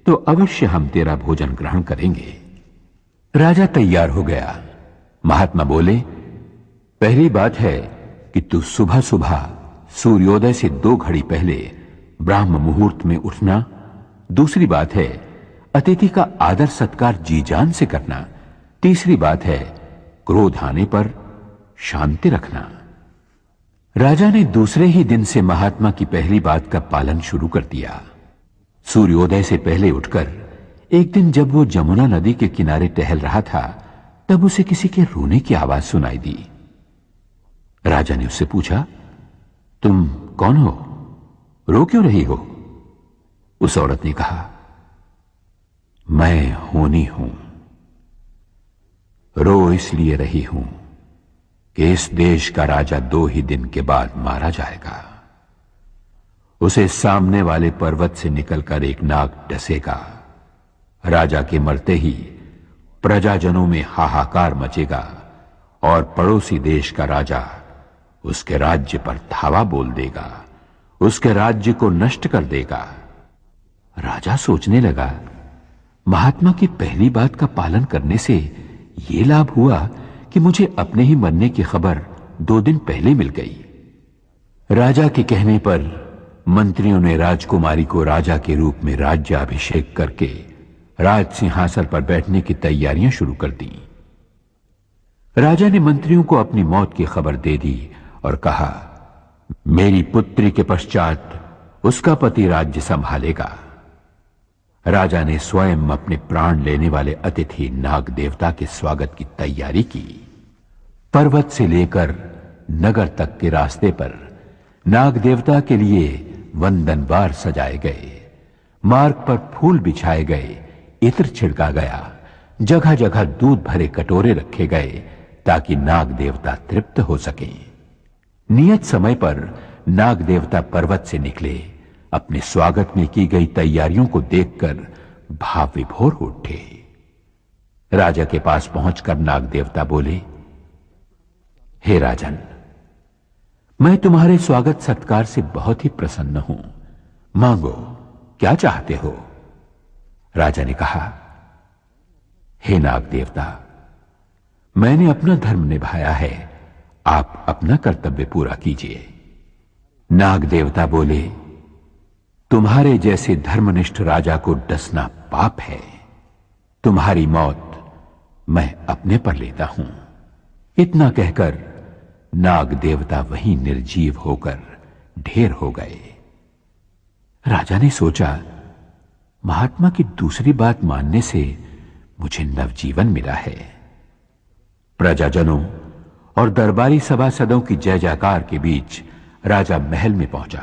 तो अवश्य हम तेरा भोजन ग्रहण करेंगे। राजा तैयार हो गया। महात्मा बोले, पहली बात है कि तू सुबह सुबह सूर्योदय से 2 घड़ी पहले ब्राह्म मुहूर्त में उठना। दूसरी बात है अतिथि का आदर सत्कार जी जान से करना। तीसरी बात है क्रोध आने पर शांति रखना। राजा ने दूसरे ही दिन से महात्मा की पहली बात का पालन शुरू कर दिया। सूर्योदय से पहले उठकर एक दिन जब वो जमुना नदी के किनारे टहल रहा था, तब उसे किसी के रोने की आवाज सुनाई दी। राजा ने उससे पूछा, तुम कौन हो, रो क्यों रही हो? उस औरत ने कहा, मैं होनी हूं, रो इसलिए रही हूं कि इस देश का राजा 2 ही दिन के बाद मारा जाएगा। उसे सामने वाले पर्वत से निकलकर एक नाग डसेगा। राजा के मरते ही प्रजाजनों में हाहाकार मचेगा और पड़ोसी देश का राजा उसके राज्य पर धावा बोल देगा, उसके राज्य को नष्ट कर देगा। राजा सोचने लगा, महात्मा की पहली बात का पालन करने से यह लाभ हुआ कि मुझे अपने ही मरने की खबर 2 दिन पहले मिल गई। राजा के कहने पर मंत्रियों ने राजकुमारी को राजा के रूप में राज्याभिषेक करके राज सिंहासन पर बैठने की तैयारियां शुरू कर दी। राजा ने मंत्रियों को अपनी मौत की खबर दे दी और कहा, मेरी पुत्री के पश्चात उसका पति राज्य संभालेगा। राजा ने स्वयं अपने प्राण लेने वाले अतिथि नाग देवता के स्वागत की तैयारी की। पर्वत से लेकर नगर तक के रास्ते पर नाग देवता के लिए वंदनवार सजाए गए, मार्ग पर फूल बिछाए गए, इत्र छिड़का गया, जगह जगह दूध भरे कटोरे रखे गए ताकि नाग देवता तृप्त हो सके। नियत समय पर नाग देवता पर्वत से निकले। अपने स्वागत में की गई तैयारियों को देखकर भाव विभोर हो उठे। राजा के पास पहुंचकर नाग देवता बोले, हे राजन, मैं तुम्हारे स्वागत सत्कार से बहुत ही प्रसन्न हूं। मांगो, क्या चाहते हो? राजा ने कहा, हे नाग देवता, मैंने अपना धर्म निभाया है, आप अपना कर्तव्य पूरा कीजिए। नाग देवता बोले, तुम्हारे जैसे धर्मनिष्ठ राजा को डसना पाप है। तुम्हारी मौत मैं अपने पर लेता हूं। इतना कहकर नाग देवता वहीं निर्जीव होकर ढेर हो गए। राजा ने सोचा, महात्मा की दूसरी बात मानने से मुझे नवजीवन मिला है। प्रजाजनों और दरबारी सभासदों की जय जयकार के बीच राजा महल में पहुंचा।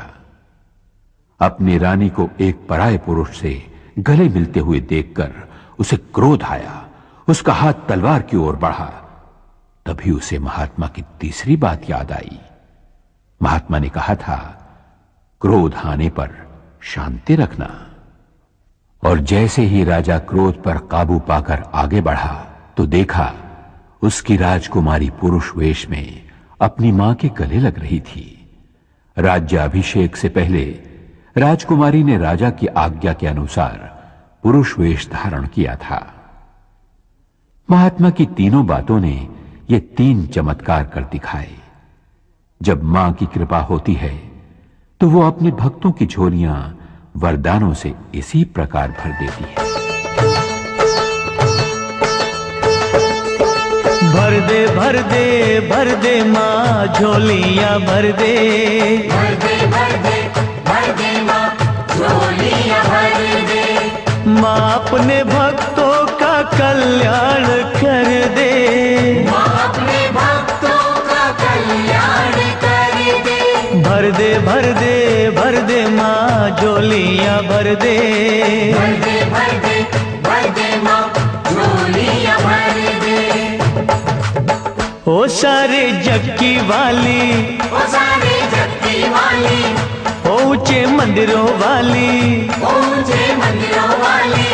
अपनी रानी को एक पराये पुरुष से गले मिलते हुए देखकर उसे क्रोध आया। उसका हाथ तलवार की ओर बढ़ा। तभी उसे महात्मा की तीसरी बात याद आई। महात्मा ने कहा था, क्रोध आने पर शांति रखना। और जैसे ही राजा क्रोध पर काबू पाकर आगे बढ़ा तो देखा उसकी राजकुमारी पुरुष वेश में अपनी मां के गले लग रही थी। राज्याभिषेक से पहले राजकुमारी ने राजा की आज्ञा के अनुसार पुरुष वेश धारण किया था। महात्मा की तीनों बातों ने ये 3 चमत्कार कर दिखाए। जब मां की कृपा होती है तो वो अपने भक्तों की झोलियां वरदानों से इसी प्रकार भर देती है। भर दे भर दे भर दे माँ झोलियाँ भर दे, भर दे भर दे भर दे माँ झोलियाँ भर दे। माँ अपने भक्तों का कल्याण कर दे, माँ अपने भक्तों का कल्याण कर दे। भर दे भर दे भर दे माँ झोलियाँ भर दे, भर दे भर दे भर दे माँ झोलियाँ भर दे। ओ सारे जग की वाली, ओ सारे जग की वाली, ओ ऊंचे मंदिरों वाली, ऊंचे मंदिरों वाली।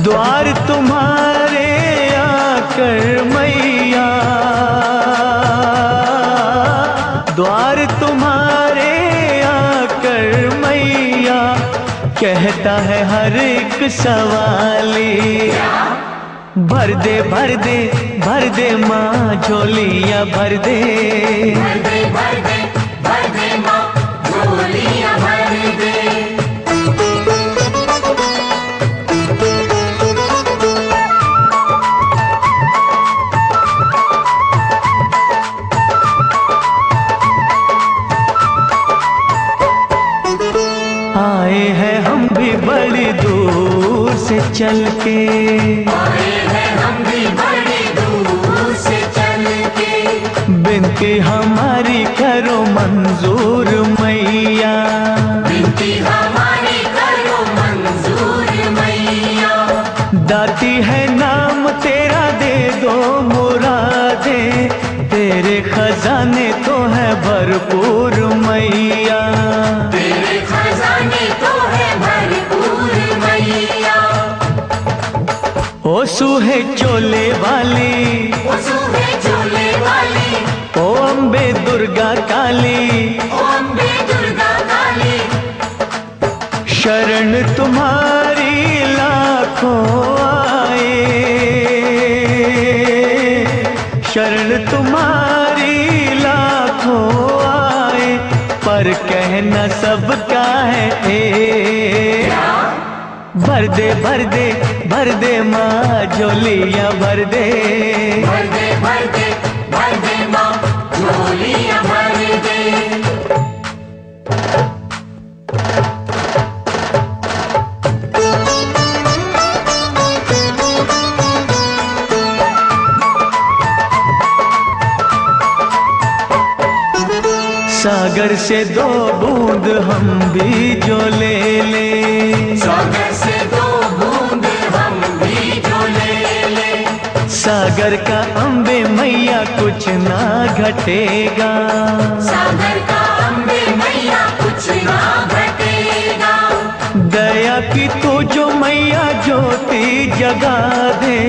द्वार तुम्हारे आकर मैया, द्वार तुम्हारे आकर मैया, कहता है हर एक सवाली। भर दे भर दे भर दे माँ झोलियाँ भर दे, भर दे भर दे भर दे माँ झोलियाँ भर दे। आए हैं हम भी बड़ी दूर से चल के, आए हैं हम भी बड़ी दूर से चल के। बिनती हमारी करो मंजूर मैया, बिनती हमारी करो मंजूर मैया। दाती है नाम तेरा दे दो मुरादे, तेरे खजाने तो है भरपूर मैया, तेरे खजाने तो है भरपूर मैया। ओ सूहे चोले वाली, ओ सूहे झोले वाली, ओ अम्बे दुर्गा काली, ओ अम्बे दुर्गा काली। शरण तुम्हारी लाखों आए, शरण तुम्हारी लाखों आए, पर कहना सबका है एक। भर दे भर दे भर दे माँ झोलियाँ भर दे, भर दे भर दे भर दे माँ झोलियाँ भर दे। सागर से 2 बूंद हम भी जो ले ले, सागर से 2 बूंद हम भी जो ले ले। सागर का अम्बे मैया कुछ ना घटेगा, सागर का अम्बे मैया कुछ ना घटेगा। दया की तू जो मैया ज्योति जगा दे,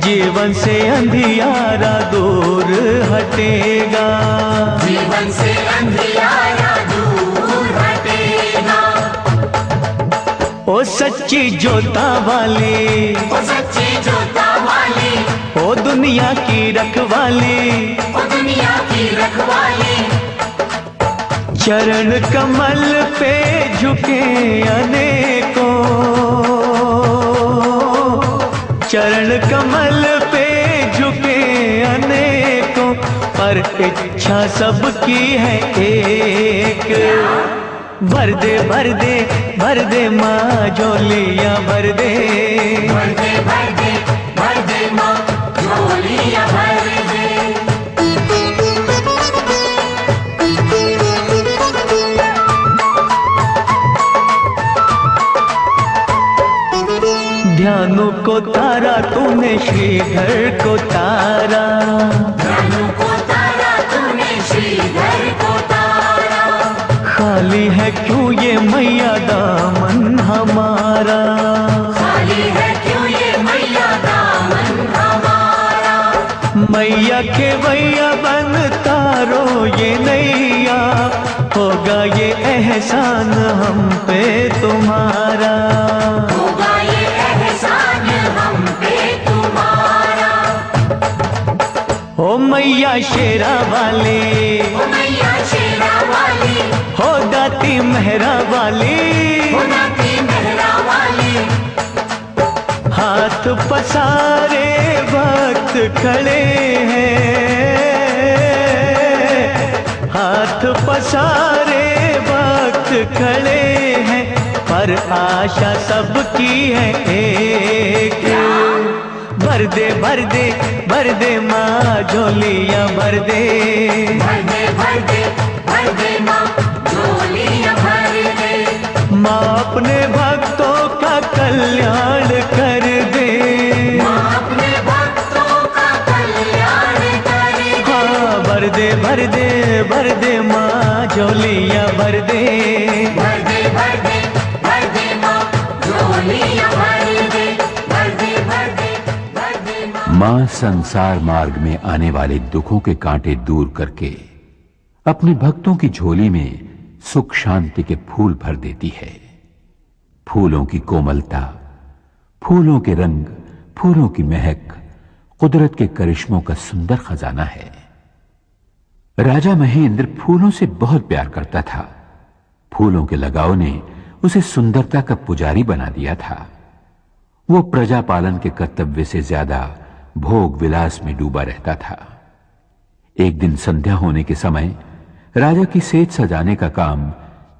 जीवन से अंधियारा दूर हटेगा, जीवन से अंधियारा दूर हटेगा। ओ सच्ची जोता वाली, ओ सच्ची जोता वाली, ओ दुनिया की रखवाली, ओ दुनिया की रखवाली। चरण कमल पे झुके अनेकों, चरण कमल पे झुके अनेकों, पर इच्छा सबकी है एक। भर दे भर दे भर दे माँ झोलियाँ भर दे, भर दे भर दे भर दे माँ झोलियाँ को तारा, भानु को तारा तूने, श्रीधर को तारा। खाली है क्यों ये मैया दामन हमारा, खाली है क्यों ये मैया दामन हमारा। मैया के भैया बन तारो ये नैया, होगा ये एहसान हम पे तुम्हारा, होगा ये एहसान हम पे तुम्हारा। ओ मैया शेरा वाली, ओ मैया शेरा वाली, हो दाती मेहरा वाली, हो दाती मेहरा वाली। हाथ पसारे वक्त खड़े हैं, हाथ पसारे वक्त खड़े हैं, पर आशा सबकी है एक। भर दे भर दे भर दे माँ झोलियाँ भर दे, भर दे भर दे भर दे माँ झोलियाँ भर दे। माँ अपने भक्तों का कल्याण कर दे, माँ अपने भक्तों का कल्याण कर दे। हाँ भर दे भर दे भर दे माँ झोलियाँ भर दे, भर दे भर दे भर दे माँ झोलियाँ भर दे, भर दे भर दे भर दे माँ। मां संसार मार्ग में आने वाले दुखों के कांटे दूर करके अपने भक्तों की झोली में सुख शांति के फूल भर देती है। फूलों की कोमलता, फूलों के रंग, फूलों की महक कुदरत के करिश्मों का सुंदर खजाना है। राजा महेंद्र फूलों से बहुत प्यार करता था। फूलों के लगाव ने उसे सुंदरता का पुजारी बना दिया था। वो प्रजा पालन के कर्तव्य से ज्यादा भोग विलास में डूबा रहता था। एक दिन संध्या होने के समय राजा की सेज सजाने का काम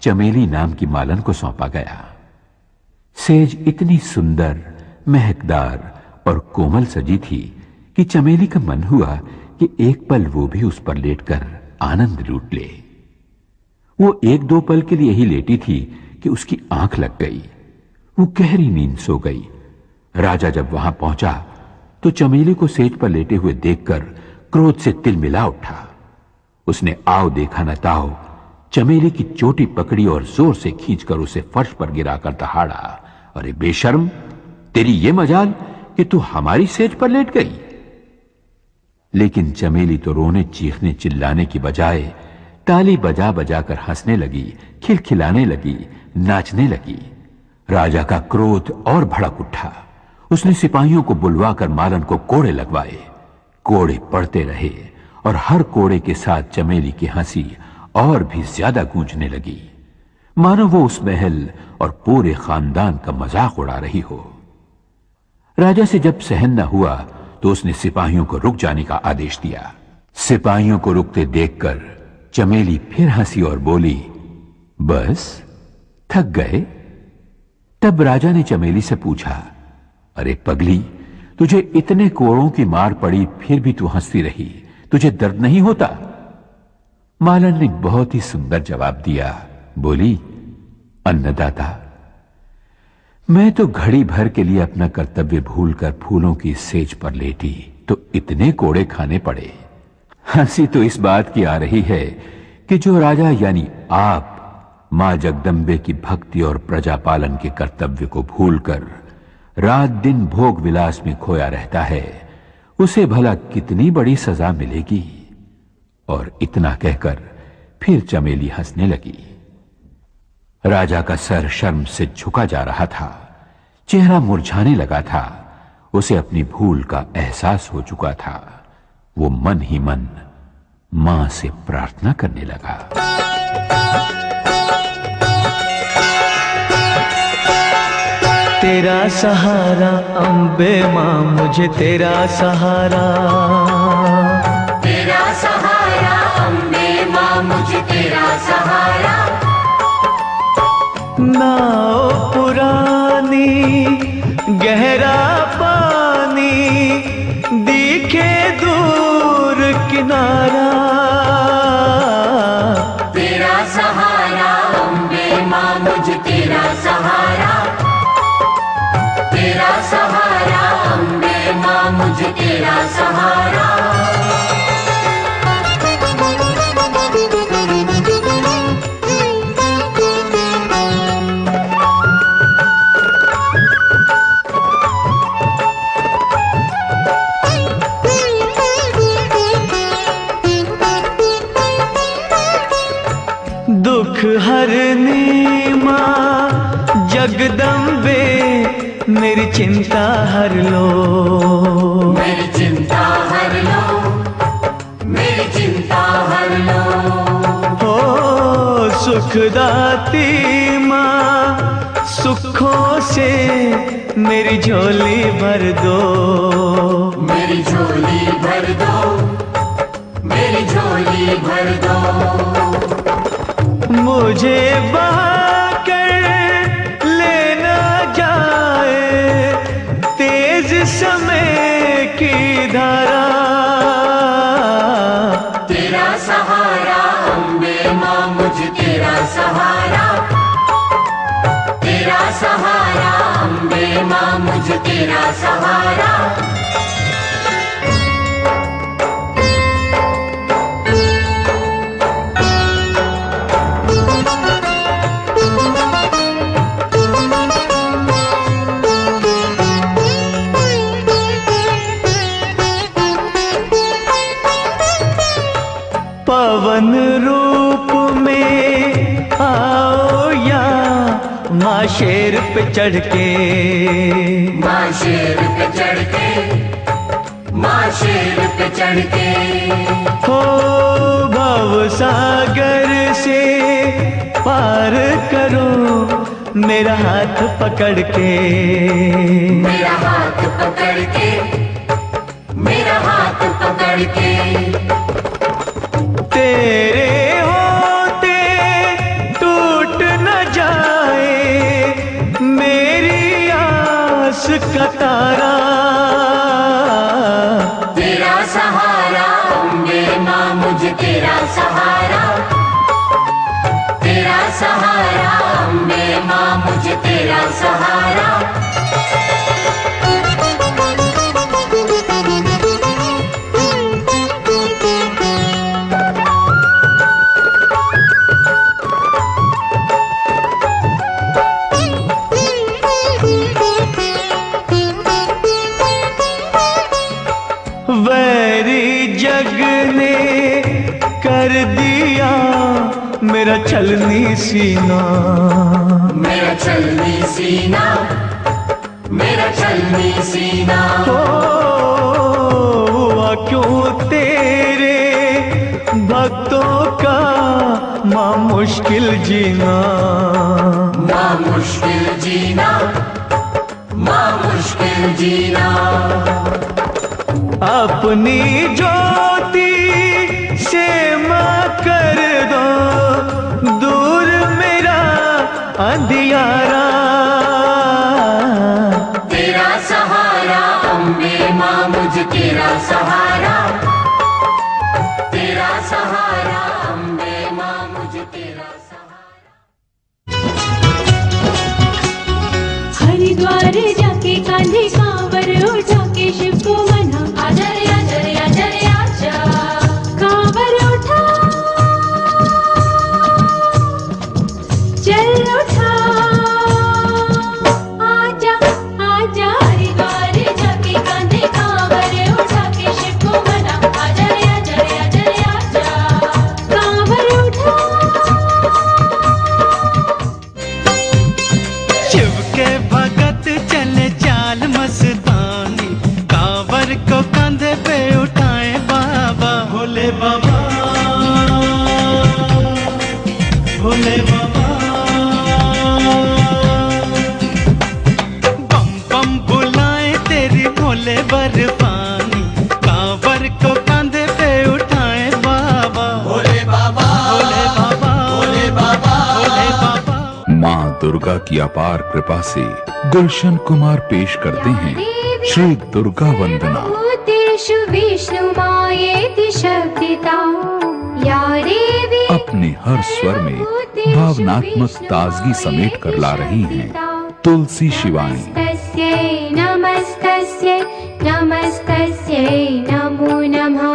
चमेली नाम की मालन को सौंपा गया। सेज इतनी सुंदर, महकदार और कोमल सजी थी कि चमेली का मन हुआ कि एक पल वो भी उस पर लेटकर आनंद लूट ले। वो एक दो पल के लिए ही लेटी थी कि उसकी आंख लग गई। वो गहरी नींद सो गई। राजा जब वहां पहुंचा तो चमेली को सेज पर लेटे हुए देखकर क्रोध से तिलमिला उठा। उसने आओ देखा न ताओ चमेली की चोटी पकड़ी और जोर से खींचकर उसे फर्श पर गिराकर दहाड़ा। अरे बेशर्म, तेरी ये मजाल कि तू हमारी सेज पर लेट गई। लेकिन चमेली तो रोने चीखने चिल्लाने की बजाय ताली बजा बजाकर हंसने लगी, खिलखिलाने लगी, नाचने लगी। राजा का क्रोध और भड़क उठा। उसने सिपाहियों को बुलवाकर मालन को कोड़े लगवाए। कोड़े पड़ते रहे और हर कोड़े के साथ चमेली की हंसी और भी ज्यादा गूंजने लगी, मानो वो उस महल और पूरे खानदान का मजाक उड़ा रही हो। राजा से जब सहन न हुआ तो उसने सिपाहियों को रुक जाने का आदेश दिया। सिपाहियों को रुकते देखकर चमेली फिर हंसी और बोली, बस थक गए? तब राजा ने चमेली से पूछा, अरे पगली, तुझे इतने कोड़ों की मार पड़ी फिर भी तू हंसती रही, तुझे दर्द नहीं होता? मालन ने बहुत ही सुंदर जवाब दिया। बोली, अन्नदाता, मैं तो घड़ी भर के लिए अपना कर्तव्य भूलकर फूलों की सेज पर लेटी तो इतने कोड़े खाने पड़े। हंसी तो इस बात की आ रही है कि जो राजा यानी आप मां जगदम्बे की भक्ति और प्रजा पालन के कर्तव्य को भूलकर रात दिन भोग विलास में खोया रहता है, उसे भला कितनी बड़ी सजा मिलेगी। और इतना कहकर फिर चमेली हंसने लगी। राजा का सर शर्म से झुका जा रहा था, चेहरा मुरझाने लगा था। उसे अपनी भूल का एहसास हो चुका था। वो मन ही मन मां से प्रार्थना करने लगा। तेरा सहारा अम्बे मां, मुझे तेरा सहारा। तेरा सहारा अम्बे मां, मुझे तेरा सहारा। नाव पुरानी गहरा पानी, दिखे दूर किनारा। तेरा सहारा अम्बे मां, मुझे तेरा सहारा। तेरा सहारा अम्बे मां, मुझे तेरा सहारा। हरनी माँ जगदम्बे मेरी चिंता हर लो, मेरी चिंता हर लो, मेरी चिंता हर लो। हो सुखदाती माँ सुखों से मेरी झोली भर दो, मेरी झोली भर दो, मेरी झोली भर दो। मुझे बहाकर लेना जाए तेज समय की धारा, तेरा सहारा अम्बे माँ मुझे तेरा सहारा, तेरा सहारा अम्बे माँ मुझे तेरा सहारा। पवन रूप में आओ या माँ शेर पे चढ़ के, माँ शेर पे चढ़ के, माँ शेर पे चढ़ के। हो भव सागर से पार करो मेरा हाथ पकड़ के, मेरा हाथ पकड़ के, मेरा हाथ पकड़ के। तेरे होते टूट न जाए मेरी आस का तारा, तेरा सहारा अम्बे माँ मुझे तेरा सहारा, तेरा सहारा अम्बे माँ मुझे तेरा सहारा। वैरी जग ने कर दिया मेरा छलनी सीना, मेरा छलनी सीना, मेरा छलनी सीना। हो हुआ क्यों तेरे भक्तों का माँ मुश्किल जीना, माँ मुश्किल जीना, माँ मुश्किल जीना। अपनी ज्योति से माँ कर दो दूर मेरा अंधियारा, तेरा सहारा अम्बे माँ मुझे तेरा सहारा, तेरा सहारा अम्बे माँ मुझे तेरा सहारा। हरिद्वार जाके कांधे कांवर उठा के शिव को मना, आजा रे आजा रे आजा रे आजा। कांवर उठा चल उठा, आजा आजा हरिद्वार जाके कांधे कांवर उठा के शिव को मना, आजा रे आजा रे आजा रे आजा। कांवर उठा शिव के भगत चले चाल मस्तानी, कांवर को कंधे पे उठाए बाबा, भोले बाबा, भोले बाबा। बम बम बुलाए तेरी भोले बर्फानी, कांवर को कंधे पे उठाए बाबा, भोले बाबा, भोले बाबा, भोले बाबा, भोले बाबा। माँ दुर्गा की अपार कृपा से गुलशन कुमार पेश करते हैं श्री दुर्गा वंदना। भूतेषु विष्णुमायेति शब्दिता, या देवी अपने हर स्वर में भावनात्मक ताजगी समेट कर ला रही हैं तुलसी शिवानी। नमस्तस्यै नमस्तस्यै नमस्तस्यै नमो नमः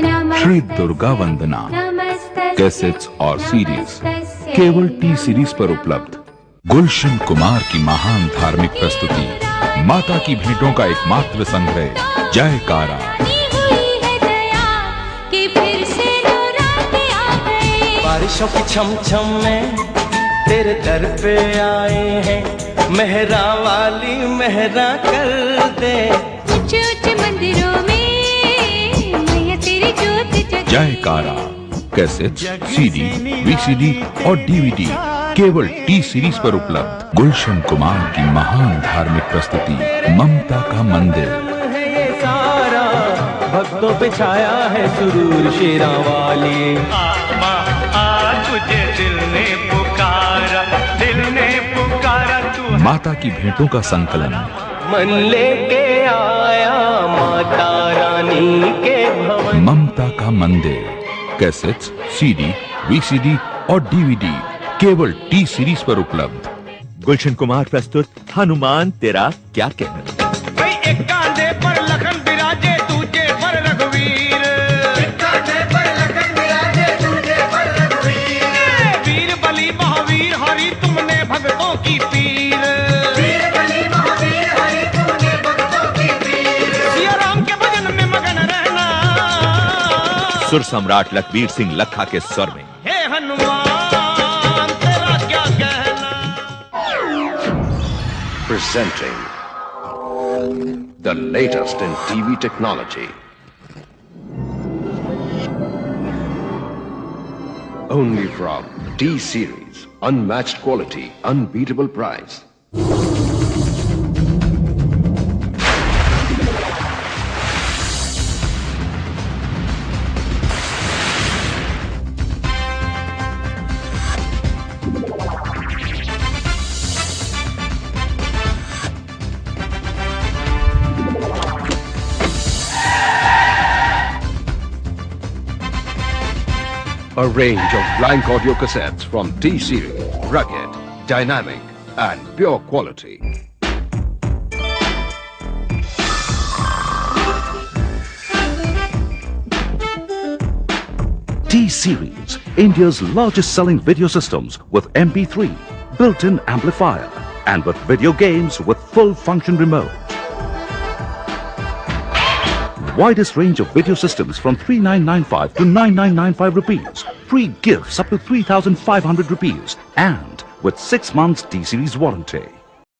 नमः। श्री दुर्गा वंदना नमस्तस्यै कैसेट्स और सीरीज नमस्तस्यै केवल टी सीरीज पर उपलब्ध। गुलशन कुमार की महान धार्मिक प्रस्तुति, माता की भेंटों का एकमात्र संग्रह जयकारा। हुई है दया कि फिर से नवरात्र आ गए। बारिशों की छम छम में तेरे दर पे आए हैं, मेहरा वाली मेहरा कर दे। ऊंचे ऊंचे मंदिरों में मैया तेरी जोत जगी। जयकारा कैसेट्स, सीडी, वीसीडी और डीवीडी केवल टी सीरीज पर उपलब्ध। गुलशन कुमार की महान धार्मिक प्रस्तुति ममता का मंदिर है ये सारा, भक्तों पे छाया है सुरूर शेरा वाली। तुझे दिल ने पुकारा, दिल ने पुकारा तू। माता की भेंटों का संकलन मन लेके आया माता रानी के भवन। ममता का मंदिर कैसेट्स, सीडी, वीसीडी और डीवीडी केवल टी सीरीज पर उपलब्ध। गुलशन कुमार प्रस्तुत हनुमान तेरा क्या कहना। भाई एक कांधे पर लखन विराजे, दूजे पर रघुवीर। एक कांधे पर लखन विराजे, दूजे पर रघुवीर। वीर बली महावीर हरि तुमने भक्तों की पीर। वीर बली महावीर हरि तुमने भक्तों की पीर। सिया राम के भजन में मगन रहना। सुर सम्राट लखबीर सिंह लखा के स्वर में हे हनुमान तेरा क्या कहना। Presenting the latest in TV technology. Only from T-Series. Unmatched quality, unbeatable price. A range of blank audio cassettes from T-Series. Rugged, dynamic, and pure quality. T-Series, India's largest selling video systems with MP3, built-in amplifier, and with video games with full function remote. Widest range of video systems from 3995 to 9995 rupees. Free gifts up to 3500 rupees and with 6 months T-Series warranty.